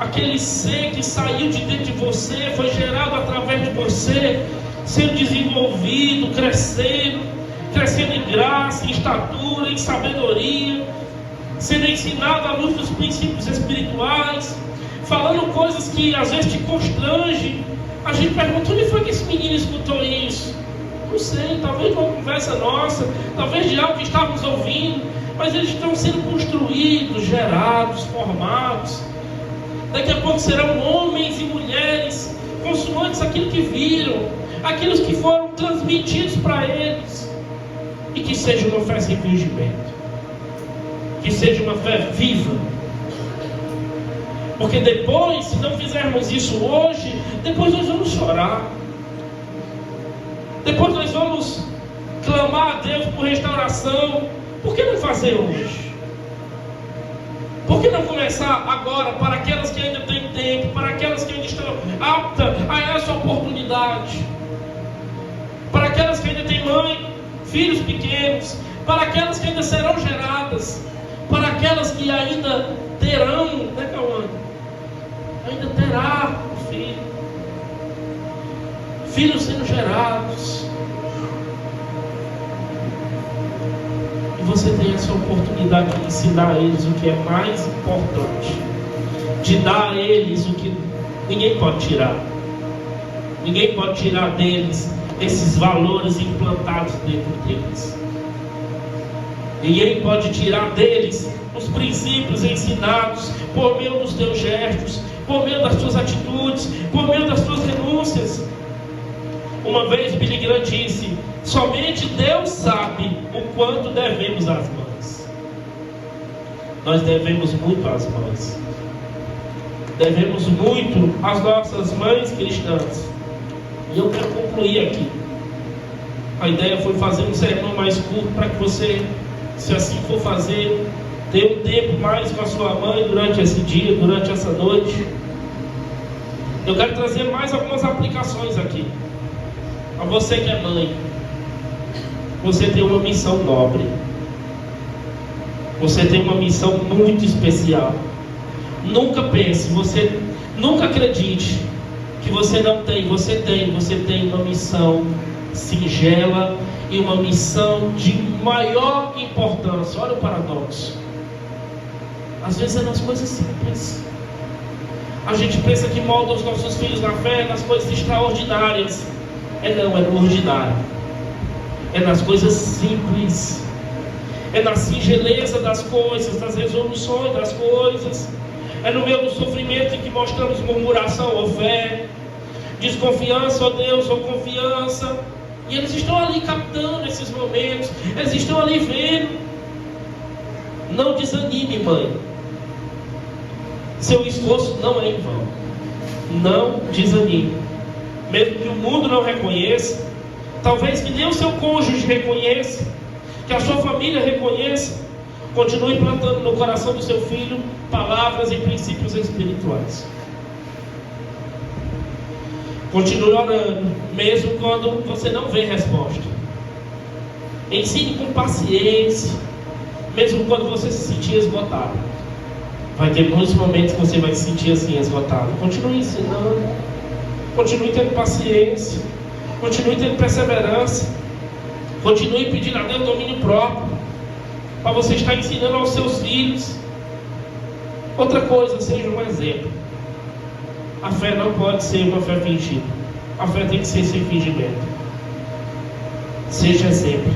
aquele ser que saiu de dentro de você, foi gerado através de você, sendo desenvolvido, crescendo em graça, em estatura, em sabedoria, sendo ensinado à luz dos princípios espirituais, falando coisas que às vezes te constrangem. A gente pergunta: onde foi que esse menino escutou isso? Não sei, talvez de uma conversa nossa, talvez de algo que estávamos ouvindo, mas eles estão sendo construídos, gerados, formados. Daqui a pouco serão homens e mulheres consoantes aquilo que viram, aqueles que foram transmitidos para eles. E que seja uma fé sem fingimento, que seja uma fé viva. Porque depois, se não fizermos isso hoje, depois nós vamos chorar, depois nós vamos clamar a Deus por restauração. Por que não fazer hoje? Por que não começar agora, para aquelas que ainda têm tempo, para aquelas que ainda estão aptas a essa oportunidade, para aquelas que ainda têm mãe, filhos pequenos, para aquelas que ainda serão geradas, para aquelas que ainda terão, né, Cauã? Ainda terá filhos sendo gerados. E você tem essa oportunidade de ensinar a eles o que é mais importante, de dar a eles o que ninguém pode tirar. Ninguém pode tirar deles esses valores implantados dentro deles. Ninguém pode tirar deles os princípios ensinados por meio dos teus gestos, por meio das tuas atitudes, por meio das tuas renúncias. Uma vez Billy Graham disse: somente Deus sabe o quanto devemos às mães. Nós devemos muito às mães. Devemos muito às nossas mães cristãs. E eu quero concluir aqui. A ideia foi fazer um sermão mais curto para que você, se assim for fazer, tenha um tempo mais com a sua mãe durante esse dia, durante essa noite. Eu quero trazer mais algumas aplicações aqui. A você que é mãe, você tem uma missão nobre. Você tem uma missão muito especial. Nunca pense, nunca acredite que você não tem. Você tem uma missão singela e uma missão de maior importância. Olha o paradoxo. Às vezes é nas coisas simples. A gente pensa que molda os nossos filhos na fé nas coisas extraordinárias. Não, é no ordinário. É nas coisas simples. É na singeleza das coisas, das resoluções das coisas. É no meio do sofrimento em que mostramos murmuração ou fé, desconfiança ou Deus ou confiança. E eles estão ali captando esses momentos, eles estão ali vendo. Não desanime, mãe. Seu esforço não é em vão. Não desanime. Mesmo que o mundo não reconheça, talvez que nem o seu cônjuge reconheça, que a sua família reconheça, continue plantando no coração do seu filho palavras e princípios espirituais. Continue orando, mesmo quando você não vê resposta. Ensine com paciência, mesmo quando você se sentir esgotado. Vai ter muitos momentos que você vai se sentir assim, esgotado. Continue ensinando, continue tendo paciência, continue tendo perseverança, continue pedindo a Deus domínio próprio, para você estar ensinando aos seus filhos. Outra coisa, seja um exemplo. A fé não pode ser uma fé fingida. A fé tem que ser sem fingimento. Seja exemplo.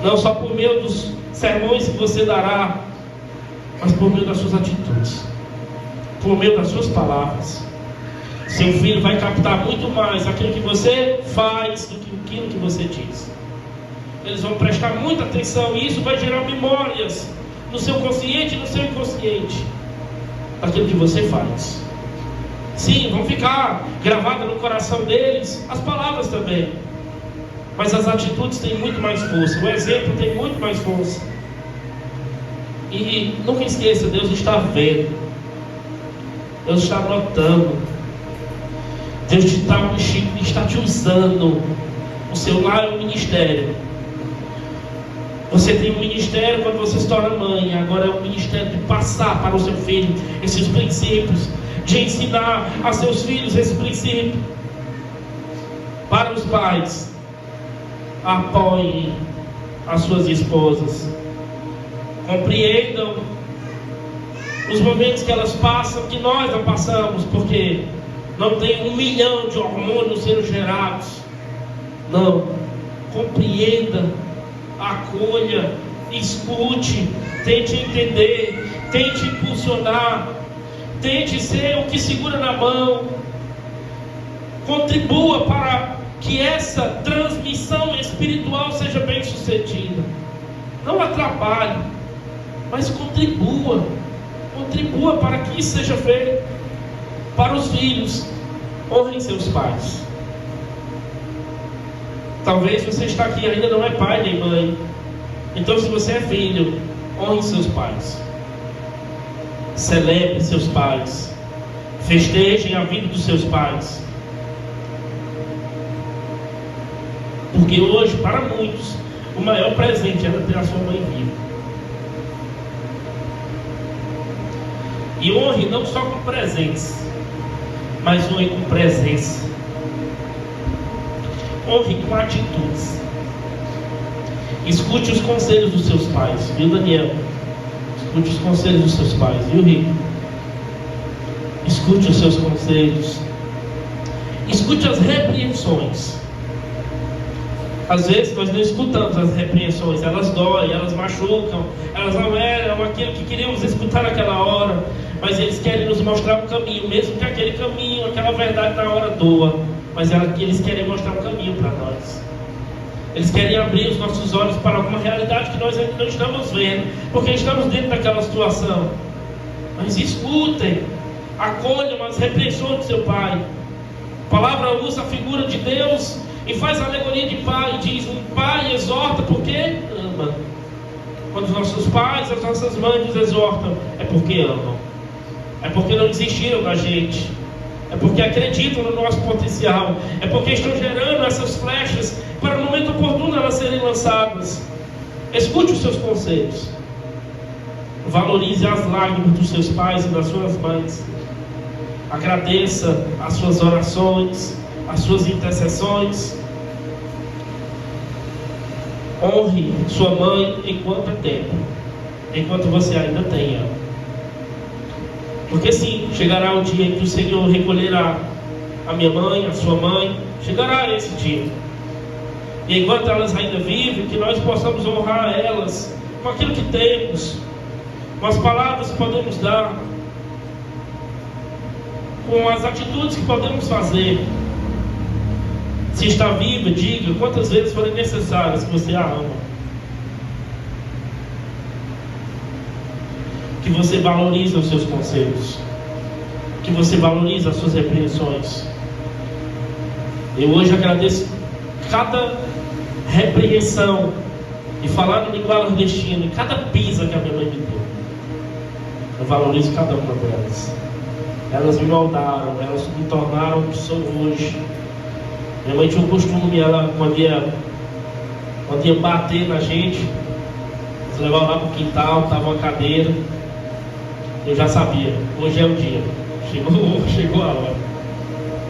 Não só por meio dos sermões que você dará, mas por meio das suas atitudes, por meio das suas palavras. Seu filho vai captar muito mais aquilo que você faz do que aquilo que você diz. Eles vão prestar muita atenção e isso vai gerar memórias no seu consciente e no seu inconsciente daquilo que você faz. Sim, vão ficar gravadas no coração deles as palavras também, mas as atitudes têm muito mais força, o exemplo tem muito mais força. E nunca esqueça, Deus está vendo, Deus está notando, Deus está te usando. O seu lar é um ministério. Você tem um ministério quando você se torna mãe. Agora é um ministério de passar para o seu filho esses princípios, de ensinar a seus filhos esse princípio. Para os pais, apoiem as suas esposas, compreendam os momentos que elas passam, que nós não passamos, porque não tem 1 milhão de hormônios sendo gerados. Não, compreenda, acolha, escute, tente entender, tente impulsionar, tente ser o que segura na mão, contribua para que essa transmissão espiritual seja bem sucedida. Não atrapalhe, mas contribua para que isso seja feito. Para os filhos, honrem seus pais. Talvez você está aqui e ainda não é pai nem mãe. Então, se você é filho, honre seus pais. Celebre seus pais. Festejem a vida dos seus pais. Porque hoje, para muitos, o maior presente era ter a sua mãe viva. E honre não só com presentes, mas honre com presença. Honre com atitudes. Escute os conselhos dos seus pais, viu, Daniel? Escute os conselhos dos seus pais, viu, Rico? Escute os seus conselhos. Escute as repreensões. Às vezes nós não escutamos as repreensões, elas doem, elas machucam, elas não eram aquilo que queríamos escutar naquela hora, mas eles querem nos mostrar um caminho, mesmo que aquele caminho, aquela verdade na hora doa, mas eles querem mostrar um caminho para nós. Eles querem abrir os nossos olhos para alguma realidade que nós ainda não estamos vendo, porque estamos dentro daquela situação. Mas escutem, acolham as repreensões do seu pai. A palavra usa a figura de Deus e faz a alegoria de pai. Diz: um pai exorta porque ama. Quando os nossos pais, as nossas mães nos exortam, é porque amam. É porque não desistiram da gente. É porque acreditam no nosso potencial. É porque estão gerando essas flechas para no momento oportuno elas serem lançadas. Escute os seus conselhos. Valorize as lágrimas dos seus pais e das suas mães. Agradeça as suas orações, as suas intercessões. Honre sua mãe enquanto é tempo, enquanto você ainda tenha. Porque sim, chegará o dia em que o Senhor recolherá a minha mãe, a sua mãe. Chegará esse dia. E enquanto elas ainda vivem, que nós possamos honrar elas com aquilo que temos, com as palavras que podemos dar, com as atitudes que podemos fazer. Se está viva, diga quantas vezes forem necessárias que você a ama. Que você valorize os seus conselhos, que você valorize as suas repreensões. Eu hoje agradeço cada repreensão, e falar no linguagem nordestina, e cada pisa que a minha mãe me deu. Eu valorizo cada uma delas. Elas me moldaram, elas me tornaram o que sou hoje. Minha mãe tinha um costume, ela quando ia bater na gente, eles levavam lá pro quintal, tava uma cadeira. Eu já sabia, hoje é o dia. Chegou a hora.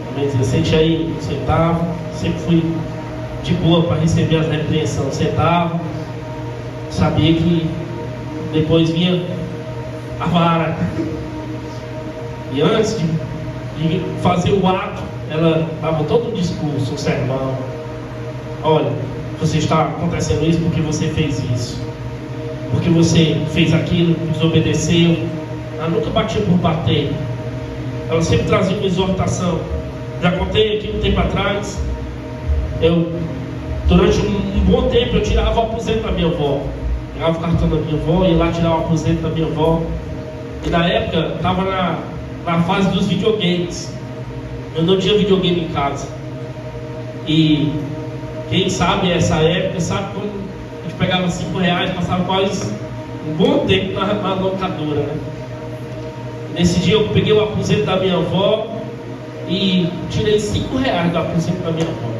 A mãe dizia: sente aí, sentava. Sempre fui de boa para receber as repreensões. Sentava, sabia que depois vinha a vara. E antes de fazer o ato, ela dava todo um discurso, um sermão. Olha, você está acontecendo isso porque você fez isso, porque você fez aquilo, desobedeceu. Ela nunca batia por bater. Ela sempre trazia uma exortação. Já contei aqui um tempo atrás, durante um bom tempo eu tirava o aposento da minha avó. Pegava o cartão da minha avó, ia lá tirar o aposento da minha avó. E na época, estava na fase dos videogames. Eu não tinha videogame em casa. E quem sabe essa época, sabe como a gente pegava R$5, passava quase um bom tempo na locadora, né? Nesse dia eu peguei o aposento da minha avó e tirei R$5 do aposento da minha avó.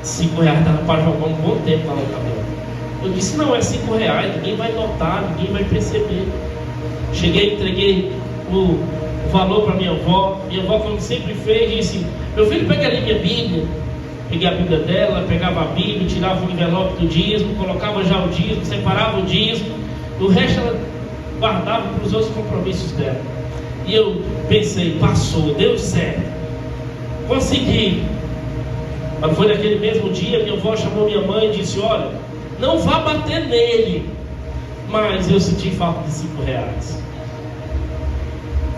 R$5 dava para jogar um bom tempo na locadora. Eu disse, não, é R$5, ninguém vai notar, ninguém vai perceber. Cheguei, entreguei o valor para minha avó. Minha avó, como sempre fez, disse, meu filho, pega ali minha Bíblia. Peguei a Bíblia dela, pegava a Bíblia, tirava o envelope do dízimo, colocava já o dízimo, separava o dízimo. O resto ela guardava para os outros compromissos dela. E eu pensei, passou, deu certo, consegui. Mas foi naquele mesmo dia, minha avó chamou minha mãe e disse, olha, não vá bater nele. Mas eu senti falta de R$5.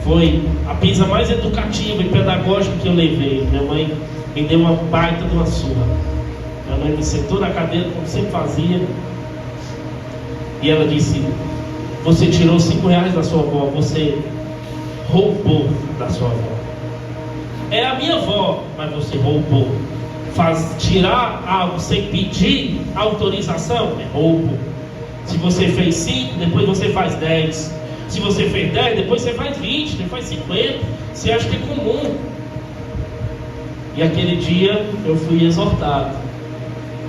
Foi a pisa mais educativa e pedagógica que eu levei. Minha mãe me deu uma baita de uma surra. Minha mãe me sentou na cadeira, como sempre fazia, e ela disse, você tirou R$5 da sua avó, você roubou da sua avó. É a minha avó, mas você roubou. Tirar algo sem pedir autorização é roubo. Se você fez 5, depois você faz 10. Se você fez 10, depois você faz 20, depois faz 50. Você acha que é comum. E aquele dia eu fui exortado.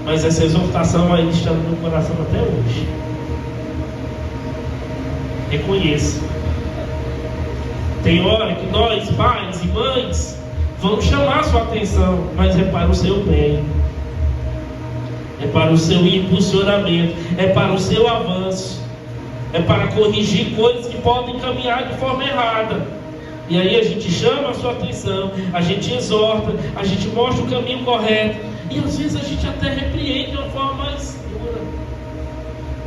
Mas essa exortação ainda está no meu coração até hoje. Reconheça. Tem hora que nós, pais e mães, vamos chamar a sua atenção, mas é para o seu bem. É para o seu impulsionamento, é para o seu avanço, é para corrigir coisas que podem caminhar de forma errada. E aí a gente chama a sua atenção, a gente exorta, a gente mostra o caminho correto, e às vezes a gente até repreende de uma forma mais dura.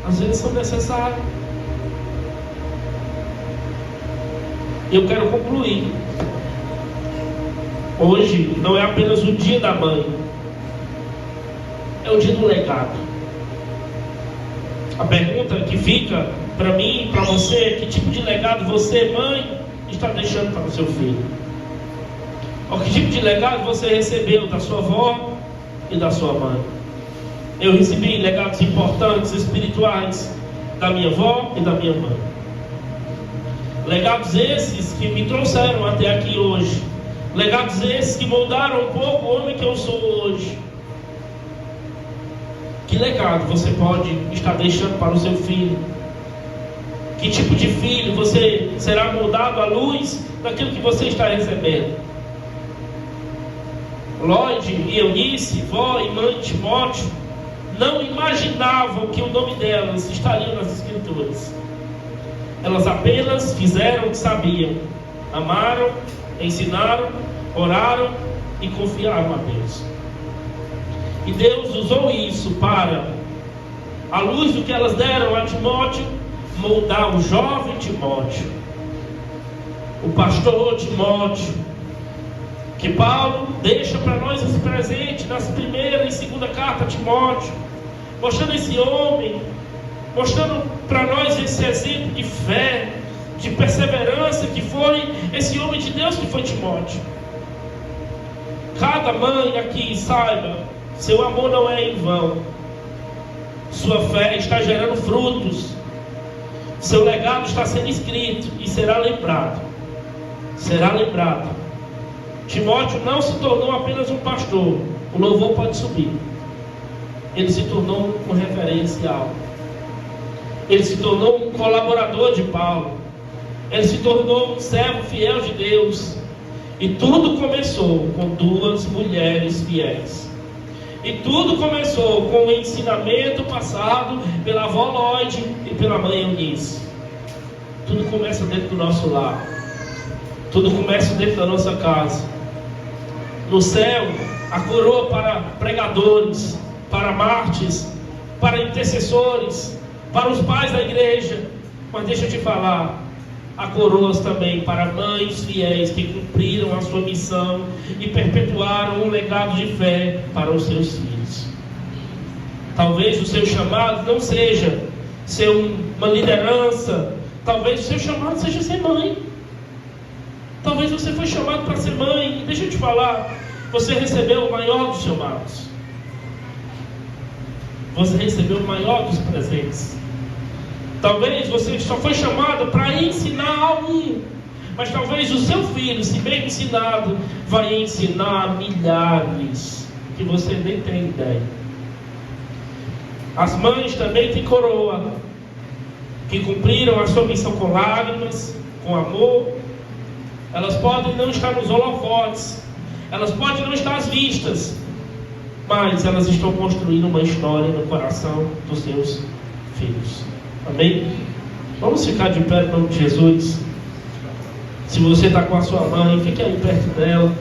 Às vezes são necessários. Eu quero concluir. Hoje não é apenas o dia da mãe, é o dia do legado. A pergunta que fica para mim e para você é: que tipo de legado você, mãe, está deixando para o seu filho? Ou que tipo de legado você recebeu da sua avó e da sua mãe? Eu recebi legados importantes, espirituais, da minha avó e da minha mãe. Legados esses que me trouxeram até aqui hoje. Legados esses que moldaram um pouco o homem que eu sou hoje. Que legado você pode estar deixando para o seu filho? Que tipo de filho você será moldado à luz daquilo que você está recebendo? Lloyd e Eunice, vó e mãe de Timóteo, não imaginavam que o nome delas estaria nas Escrituras. Elas apenas fizeram o que sabiam. Amaram, ensinaram, oraram e confiaram a Deus. E Deus usou isso para, à luz do que elas deram a Timóteo, moldar o jovem Timóteo, o pastor Timóteo, que Paulo deixa para nós esse presente nas primeira e segunda carta a Timóteo, mostrando esse homem, mostrando para nós esse exemplo de fé, de perseverança que foi esse homem de Deus que foi Timóteo. Cada mãe aqui saiba, seu amor não é em vão. Sua fé está gerando frutos. Seu legado está sendo escrito e será lembrado. Será lembrado. Timóteo não se tornou apenas um pastor. O louvor pode subir. Ele se tornou um referencial. Ele se tornou um colaborador de Paulo. Ele se tornou um servo fiel de Deus. E tudo começou com 2 mulheres fiéis. E tudo começou com o ensinamento passado pela avó Lloyd e pela mãe Eunice. Tudo começa dentro do nosso lar. Tudo começa dentro da nossa casa. No céu, a coroa para pregadores, para mártires, para intercessores, para os pais da igreja. Mas deixa eu te falar, há coroas também para mães fiéis que cumpriram a sua missão e perpetuaram um legado de fé para os seus filhos. Talvez o seu chamado não seja ser uma liderança. Talvez o seu chamado seja ser mãe. Talvez você foi chamado para ser mãe. E deixa eu te falar, você recebeu o maior dos chamados. Você recebeu o maior dos presentes. Talvez você só foi chamado para ensinar a um. Mas talvez o seu filho, se bem ensinado, vai ensinar milhares que você nem tem ideia. As mães também têm coroa, que cumpriram a sua missão com lágrimas, com amor. Elas podem não estar nos holofotes, elas podem não estar às vistas, mas elas estão construindo uma história no coração dos seus filhos. Amém? Vamos ficar de pé em nome de Jesus. Se você está com a sua mãe, fique aí perto dela.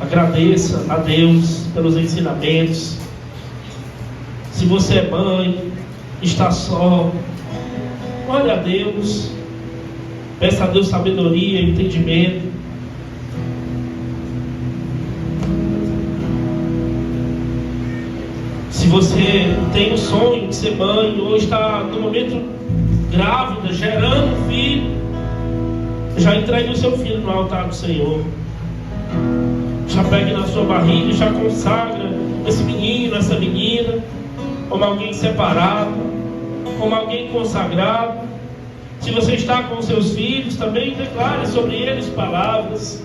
Agradeça a Deus pelos ensinamentos. Se você é mãe, está só, ore a Deus. Peça a Deus sabedoria e entendimento. Se você tem o sonho de ser mãe ou está no momento grávida, gerando um filho, já entregue o seu filho no altar do Senhor. Já pegue na sua barriga e já consagra esse menino, essa menina, como alguém separado, como alguém consagrado. Se você está com os seus filhos, também declare sobre eles palavras.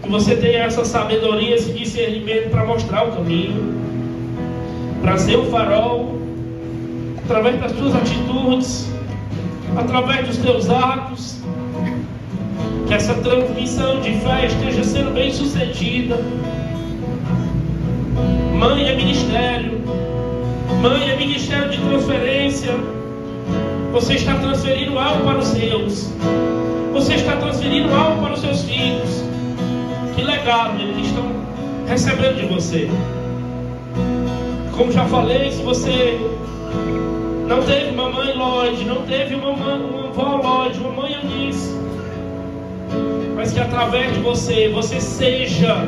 Que você tenha essa sabedoria, esse discernimento para mostrar o caminho, para ser o farol, através das suas atitudes, através dos teus atos. Que essa transmissão de fé esteja sendo bem sucedida. Mãe é ministério. Mãe é ministério de transferência. Você está transferindo algo para os seus. Você está transferindo algo para os seus filhos. Que legado eles estão recebendo de você. Como já falei, se você não teve uma mãe Lloyd, não teve uma avó Lloyd, uma mãe Eunice, mas que através de você, você seja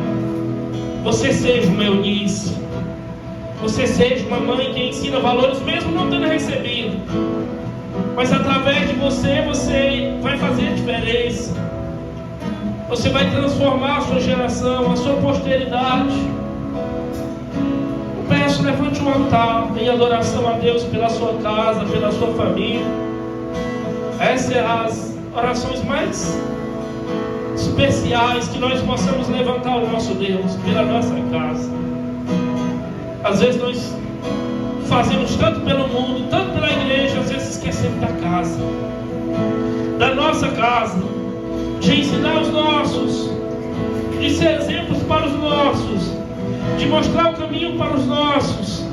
uma Eunice, você seja uma mãe que ensina valores mesmo não tendo recebido, mas através de você, você vai fazer a diferença. Você vai transformar a sua geração, a sua posteridade. Eu peço, levante um altar em adoração a Deus pela sua casa, pela sua família. Essas são as orações mais especiais que nós possamos levantar o nosso Deus pela nossa casa. Às vezes nós fazemos tanto pelo mundo, tanto pela igreja, às vezes esquecemos da casa, da nossa casa, de ensinar os nossos, de ser exemplos para os nossos, de mostrar o caminho para os nossos.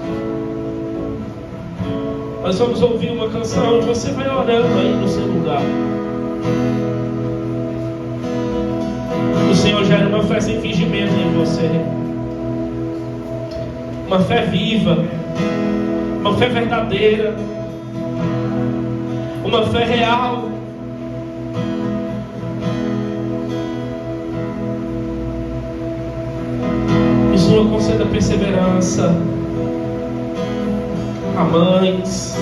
Nós vamos ouvir uma canção e você vai orando aí no seu lugar. O Senhor gera uma fé sem fingimento em você, uma fé viva, uma fé verdadeira, uma fé real. Que o Senhor conceda perseverança a mães.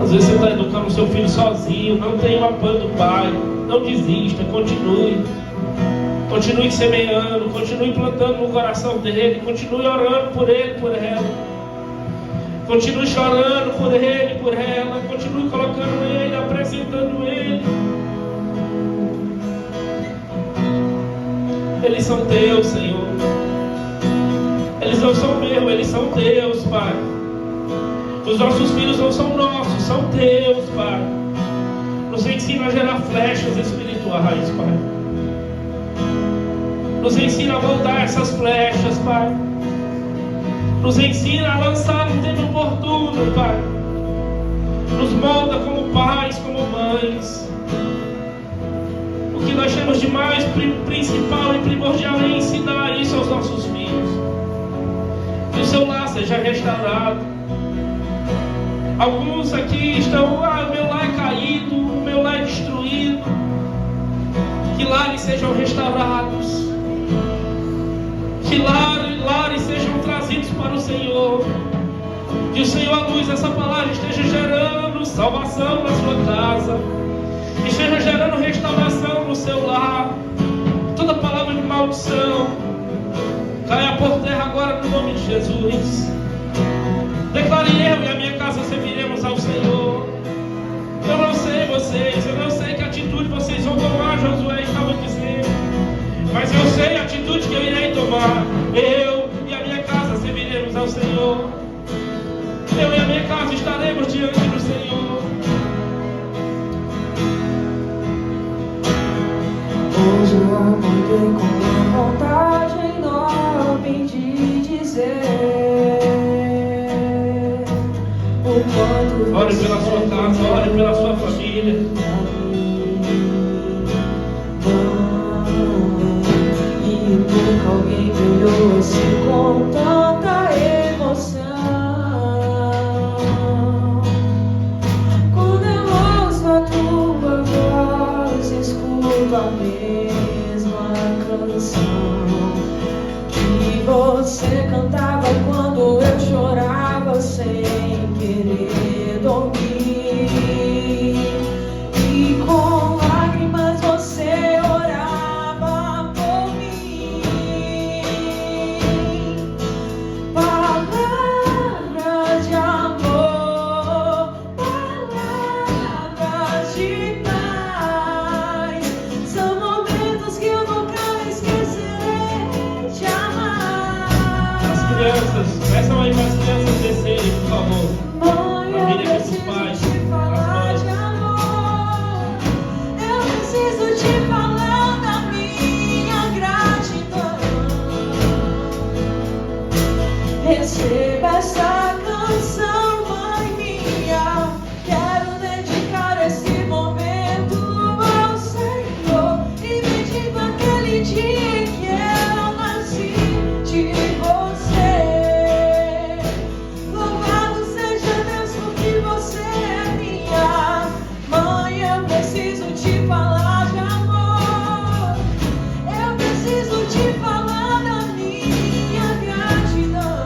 Às vezes você está educando o seu filho sozinho, não tem o apoio do pai. Não desista, continue semeando, continue plantando no coração dele, continue orando por ele, por ela, continue chorando por ele, por ela, continue colocando ele, apresentando ele. Eles são teus, Senhor. Eles não são meus, eles são teus, Pai. Os nossos filhos não são nossos, são teus, Pai. Nos ensina a gerar flechas espirituais, Pai. Nos ensina a voltar essas flechas, Pai. Nos ensina a lançar no tempo oportuno, Pai. Nos molda como pais, como mães. O que nós temos de mais principal e primordial é ensinar isso aos nossos filhos. Que o seu lar seja restaurado. Alguns aqui estão, o meu lar é caído, o meu lar é destruído. Que lares sejam restaurados. Que lares sejam trazidos para o Senhor. Que o Senhor, à luz dessa palavra, esteja gerando salvação na sua casa, esteja gerando restauração no seu lar. Toda palavra de maldição caia por terra agora no nome de Jesus. Declare: eu e a minha casa serviremos ao Senhor. Eu não sei vocês, eu não sei que atitude vocês vão tomar, Josué estava dizendo, mas eu sei a atitude que eu irei tomar. Eu e a minha casa serviremos ao Senhor. Eu e a minha casa estaremos diante do Senhor. Hoje eu acordei com uma vontade enorme de dizer o quanto. Ore pela sua casa, ore pela sua família. E nunca alguém me olhou assim com tanta emoção. Quando eu ouço a tua voz, escuto a mesma canção que você cantava quando eu chorava sem querer dormir. E com lágrimas você orava por mim. Palavras de amor, palavras de paz, são momentos que eu nunca esquecerei jamais. As crianças, peçam aí para as crianças descerem, por favor. Mãe, eu Família dos preciso pais, te falar as de mães. amor. Eu preciso te falar da minha gratidão. Receba essa canção, mãe minha. Quero dedicar esse momento ao Senhor. E me diga aquele dia em que eu nasci de você. Louvado seja Deus porque você é minha mãe. Eu preciso te falar de amor. Eu preciso te falar da minha gratidão.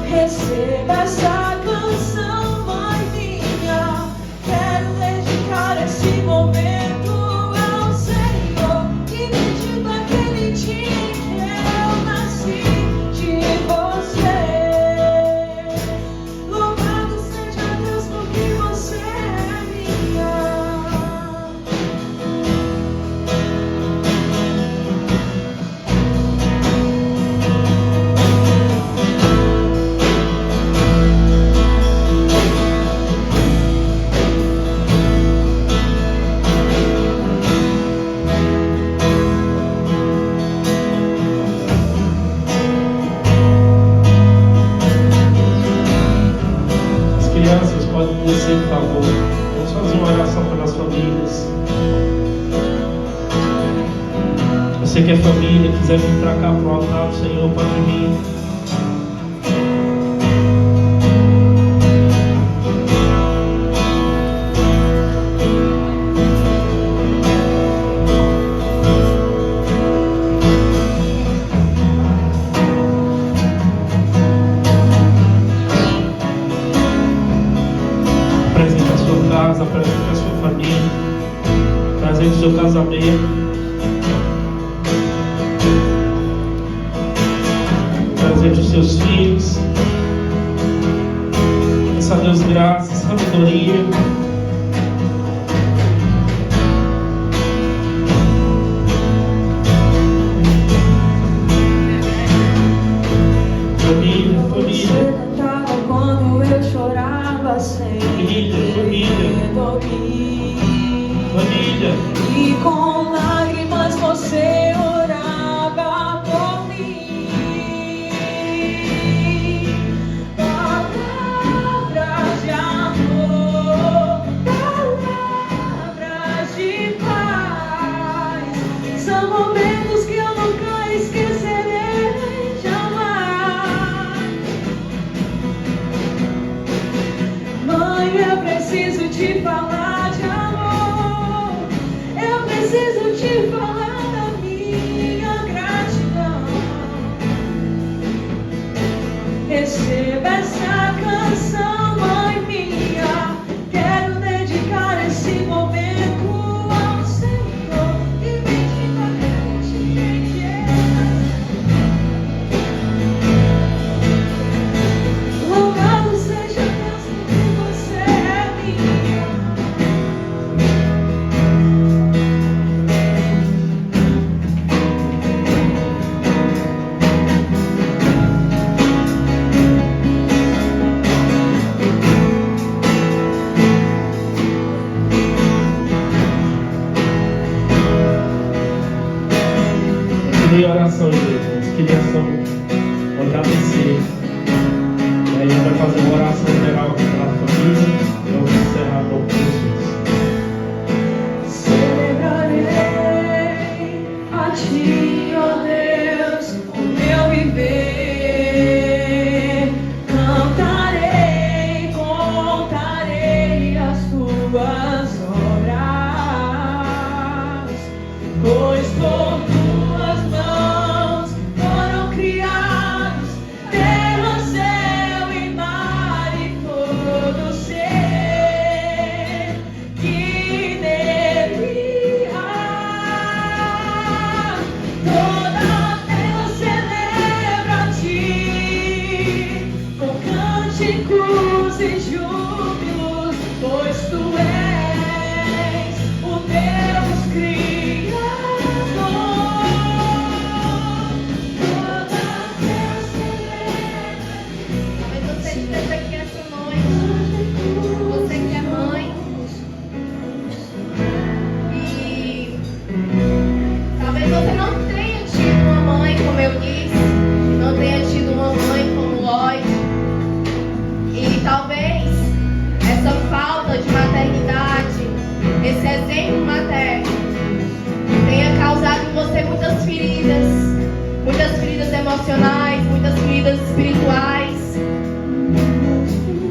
Receba essa canção, mãe minha. Quero dedicar esse momento ao Senhor. E me diga aquele dia em que eu nasci de você. Louvado seja Deus porque você é minha. As crianças podem descer, por favor. Vamos fazer uma oração pelas famílias. Você que é família, quiser vir para cá, para o altar do Senhor, pode vir. Apresente a sua casa, apresente a sua família, apresente o seu casamento, apresente os seus filhos. Peça a Deus graça, sabedoria. Família, Você família. cantava quando eu chorava sem Família, família. querer dormir. Família, E com lágrimas você orava por mim. Palavras de amor, palavras de paz, são momentos que eu nunca esquecerei jamais. Mãe, eu preciso te falar de amor. Receba essa canção, mãe minha. Quero dedicar esse momento ao Senhor e meditamente em Jesus. Louvado seja Deus porque você é minha. Queria oração, gente. Queria só agradecer. E aí a gente vai fazer uma oração geral aqui pela família. E vamos encerrar o nome de Jesus. Celebrarei a Ti, ó Deus, o meu viver. Cantarei, contarei as Tuas obras, pois por Tuas mãos foram criados terra, céu e mar e todo ser que nele há. Toda a terra celebra a Ti com cânticos e júbilos, pois Tu és o Deus Criador. Toda a terra celebra. Talvez você esteja aqui essa noite, você que é mãe, e talvez você não tenha tido uma mãe, como eu disse, não tenha tido uma mãe como Lloyd, e talvez essa falta de maternidade, esse exemplo materno, tenha causado em você muitas feridas emocionais, muitas feridas espirituais.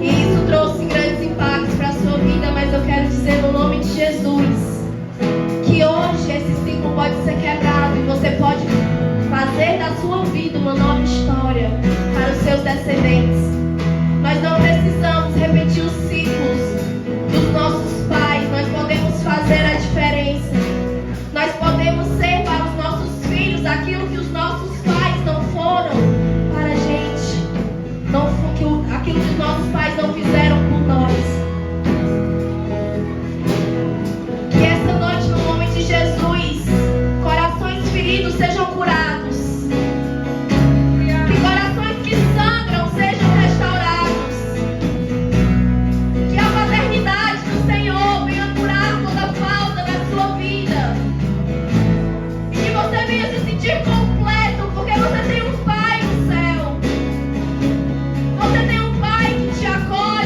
E isso trouxe grandes impactos para a sua vida, mas eu quero dizer no nome de Jesus que hoje esse ciclo pode ser quebrado e você pode fazer da sua vida uma nova história para os seus descendentes. Nós não precisamos repetir os ciclos dos nossos pais, nós podemos fazer a diferença. Nós podemos ser para os nossos filhos aquilo que os nossos pais não foram para a gente, aquilo que os nossos pais não fizeram por nós. Que essa noite, no nome de Jesus, corações feridos sejam curados, que corações que sangram sejam restaurados, que a paternidade do Senhor venha curar toda falta da sua vida, e que você venha se sentir completo, porque você tem um Pai no céu. Você tem um Pai que te acolhe.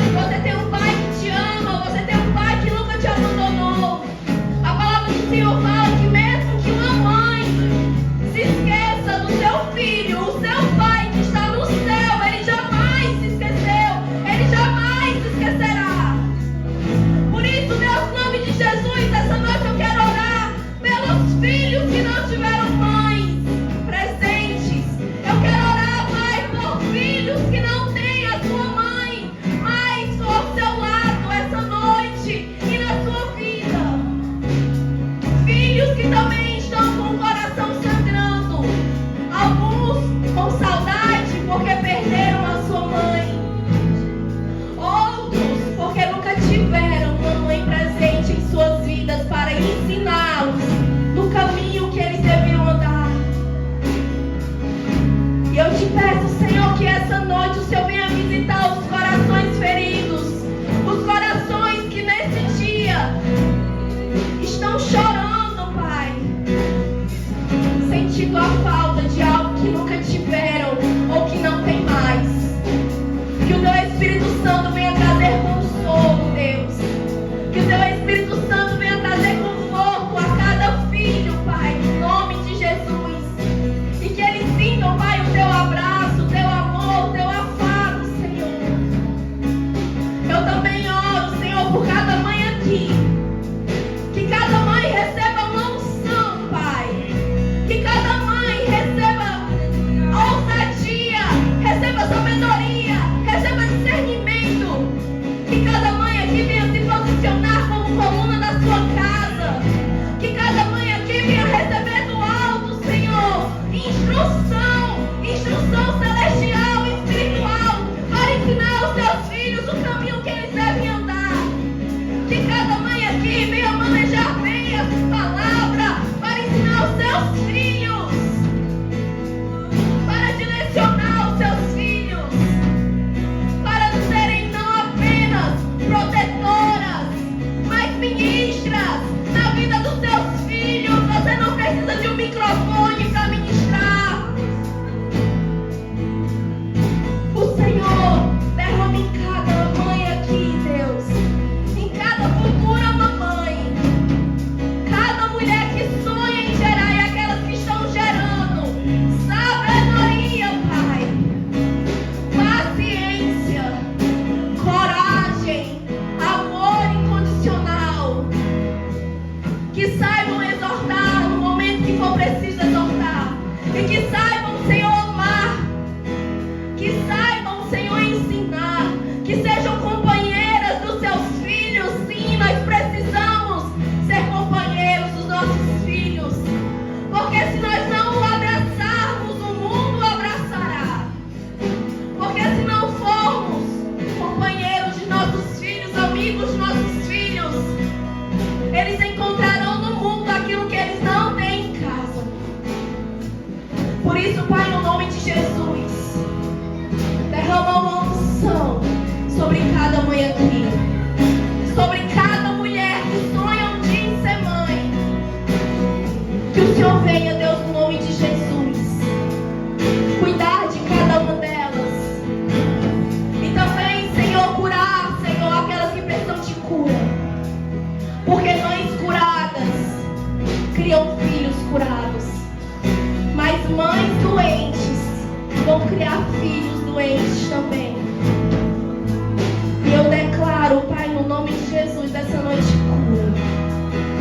no nome de Jesus, essa noite cura.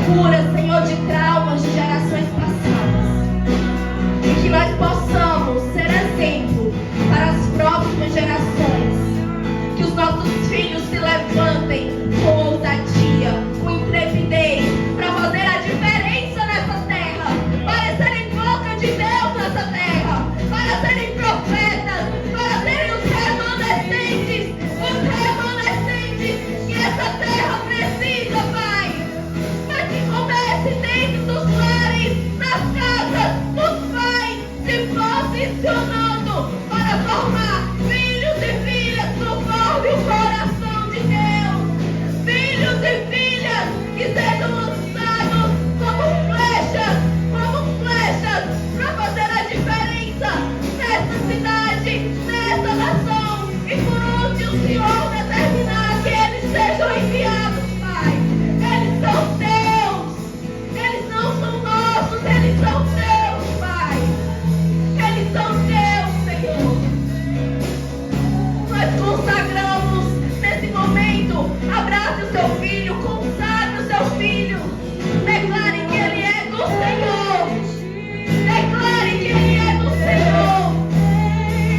Cura, Senhor, de traumas de gerações passadas. E que nós possamos ser exemplo para as próximas gerações. Que os nossos filhos se levantem com ousadia, com intrepidez, para fazer a diferença nessa terra, para serem boca de Deus nessa terra, para serem profetas, para serem os remanescentes que essa terra precisa, Pai. Mas que comece dentro dos lares, nas casas, dos pais, se posicionando para formar filhos e filhas conforme o coração de Deus. Filhos e filhas que sejam lançados como flechas para fazer a diferença nessa cidade, nessa nação. E por onde o Senhor determinar que eles sejam enviados, Pai. Eles são teus. Eles não são nossos, eles são teus, Pai. Eles são teus, Senhor. Nós consagramos nesse momento. Abrace o seu filho, consagre o seu filho. Declare que ele é do Senhor. Declare que ele é do Senhor.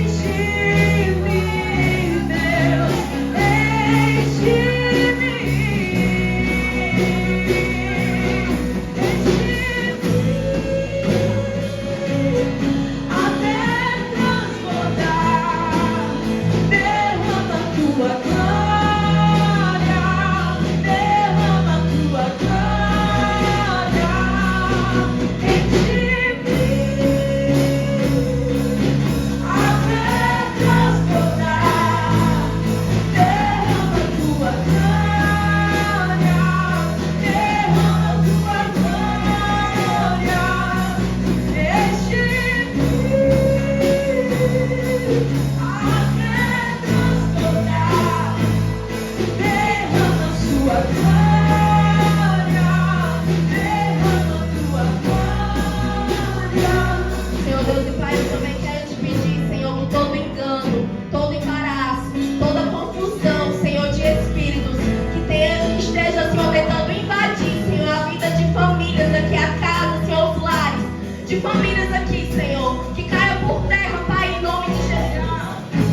Enche-me, Deus, enche-me. Até transbordar, derrama a tua glória, derrama a tua glória. Enche-me, até transbordar, derrama a tua glória, derrama a tua glória. Enche-me, até transbordar, derrama a sua glória, derrama a tua glória. Senhor Deus e Pai, eu também quero te pedir, Senhor, que todo engano, todo embaraço, toda confusão, Senhor, de espíritos que esteja, Senhor, tentando invadir, Senhor, a vida de famílias aqui, a casa, Senhor, os lares de famílias aqui, Senhor, que caia por terra, Pai, em nome de Jesus.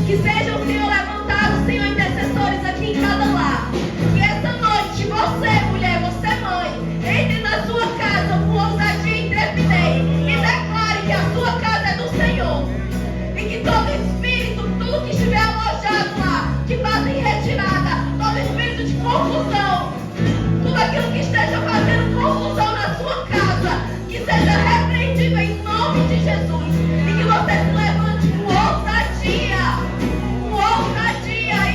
Que sejam, Senhor, levantados, Senhor, intercessores aqui em cada lar. Que essa noite, você, mulher, você, mãe, entre na sua casa com ousadia e intrepidez e declare que a sua casa é do Senhor. E que todo espírito, tudo que estiver alojado lá, que faça em retirada, todo espírito de confusão, tudo aquilo que esteja fazendo confusão na sua casa, que seja repreendido em nome de Jesus. E que você se levante com ousadia, e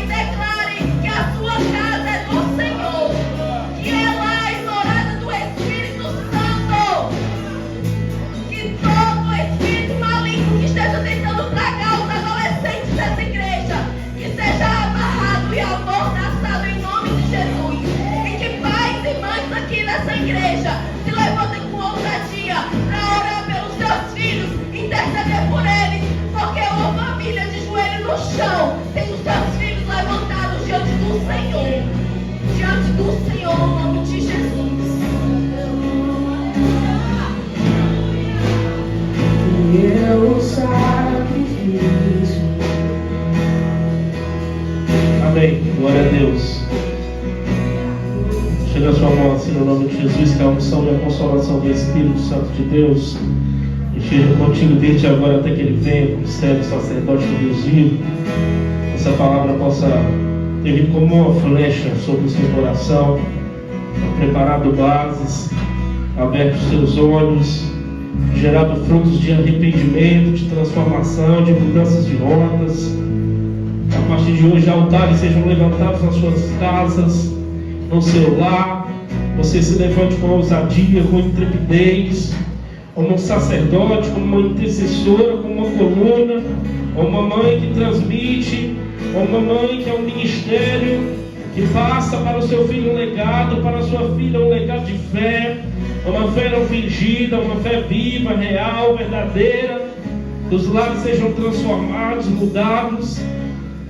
declare que a sua casa é do Senhor, que ela é a morada do Espírito Santo. Que todo espírito maligno que esteja tentando tragar os adolescentes dessa igreja, que seja amarrado e amordaçado em nome de Jesus. E que pais e mães aqui nessa igreja se levantem com ousadia para orar pelos seus filhos, interceder por eles, porque uma família de joelho no chão tem os seus filhos levantados diante do Senhor. Diante do Senhor, no nome de Jesus. Eu sacrifício. Amém. Glória a Deus. Chega a sua mão assim no nome de Jesus, que a unção e a consolação do Espírito Santo de Deus esteja contigo desde agora até que Ele venha como servo sacerdote do Deus vivo. Essa palavra possa ter vindo como uma flecha sobre o seu coração, preparado bases, aberto os seus olhos, gerado frutos de arrependimento, de transformação, de mudanças de rotas. A partir de hoje, altares sejam levantados nas suas casas, no seu lar. Você se levante com ousadia, com intrepidez, como um sacerdote, como uma intercessora, como uma coluna, ou uma mãe que transmite, ou uma mãe que é um ministério que passa para o seu filho um legado, para a sua filha um legado de fé, uma fé não fingida, uma fé viva, real, verdadeira. Que os lares sejam transformados, mudados,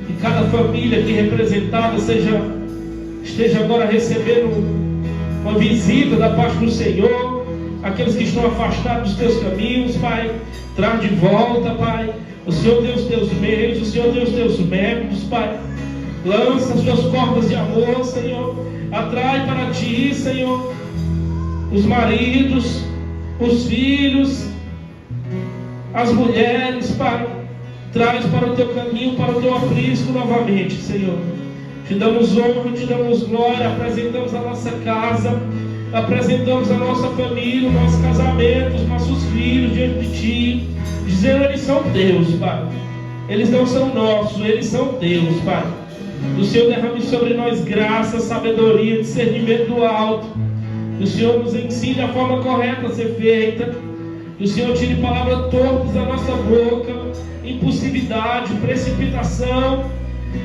que cada família aqui representada seja esteja agora recebendo uma visita da parte do Senhor. Aqueles que estão afastados dos teus caminhos, Pai, traz de volta, Pai. O Senhor deu os teus meios, o Senhor deu os teus métodos, Pai. Lança as tuas cordas de amor, Senhor. Atrai para ti, Senhor, os maridos, os filhos, as mulheres, Pai. Traz para o teu caminho, para o teu aprisco novamente, Senhor. Te damos honra, te damos glória. Apresentamos a nossa casa, apresentamos a nossa família, o nosso casamento, os nossos filhos diante de ti, dizendo: eles são teus, Pai. Eles não são nossos, eles são teus, Pai. O Senhor derrame sobre nós graça, sabedoria, discernimento do alto. Que o Senhor nos ensine a forma correta a ser feita. Que o Senhor tire palavras torpes da nossa boca, impulsividade, precipitação.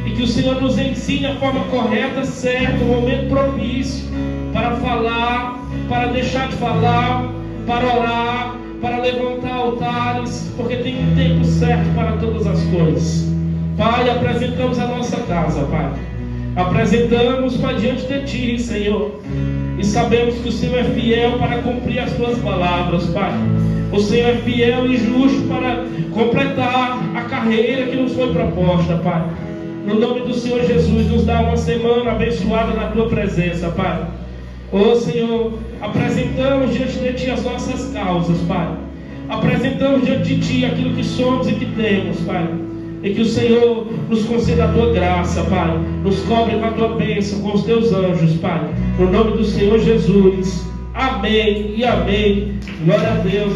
E que o Senhor nos ensine a forma correta, certa, o momento propício para falar, para deixar de falar, para orar, para levantar altares, porque tem um tempo certo para todas as coisas. Pai, apresentamos a nossa casa, Pai. Apresentamos, Pai, diante de ti, Senhor. E sabemos que o Senhor é fiel para cumprir as tuas palavras, Pai. O Senhor é fiel e justo para completar a carreira que nos foi proposta, Pai. No nome do Senhor Jesus, nos dá uma semana abençoada na tua presença, Pai. Ó Senhor, apresentamos diante de ti as nossas causas, Pai. Apresentamos diante de ti aquilo que somos e que temos, Pai. E que o Senhor nos conceda a tua graça, Pai. Nos cobre com a tua bênção, com os teus anjos, Pai. No nome do Senhor Jesus. Amém e amém. Glória a Deus.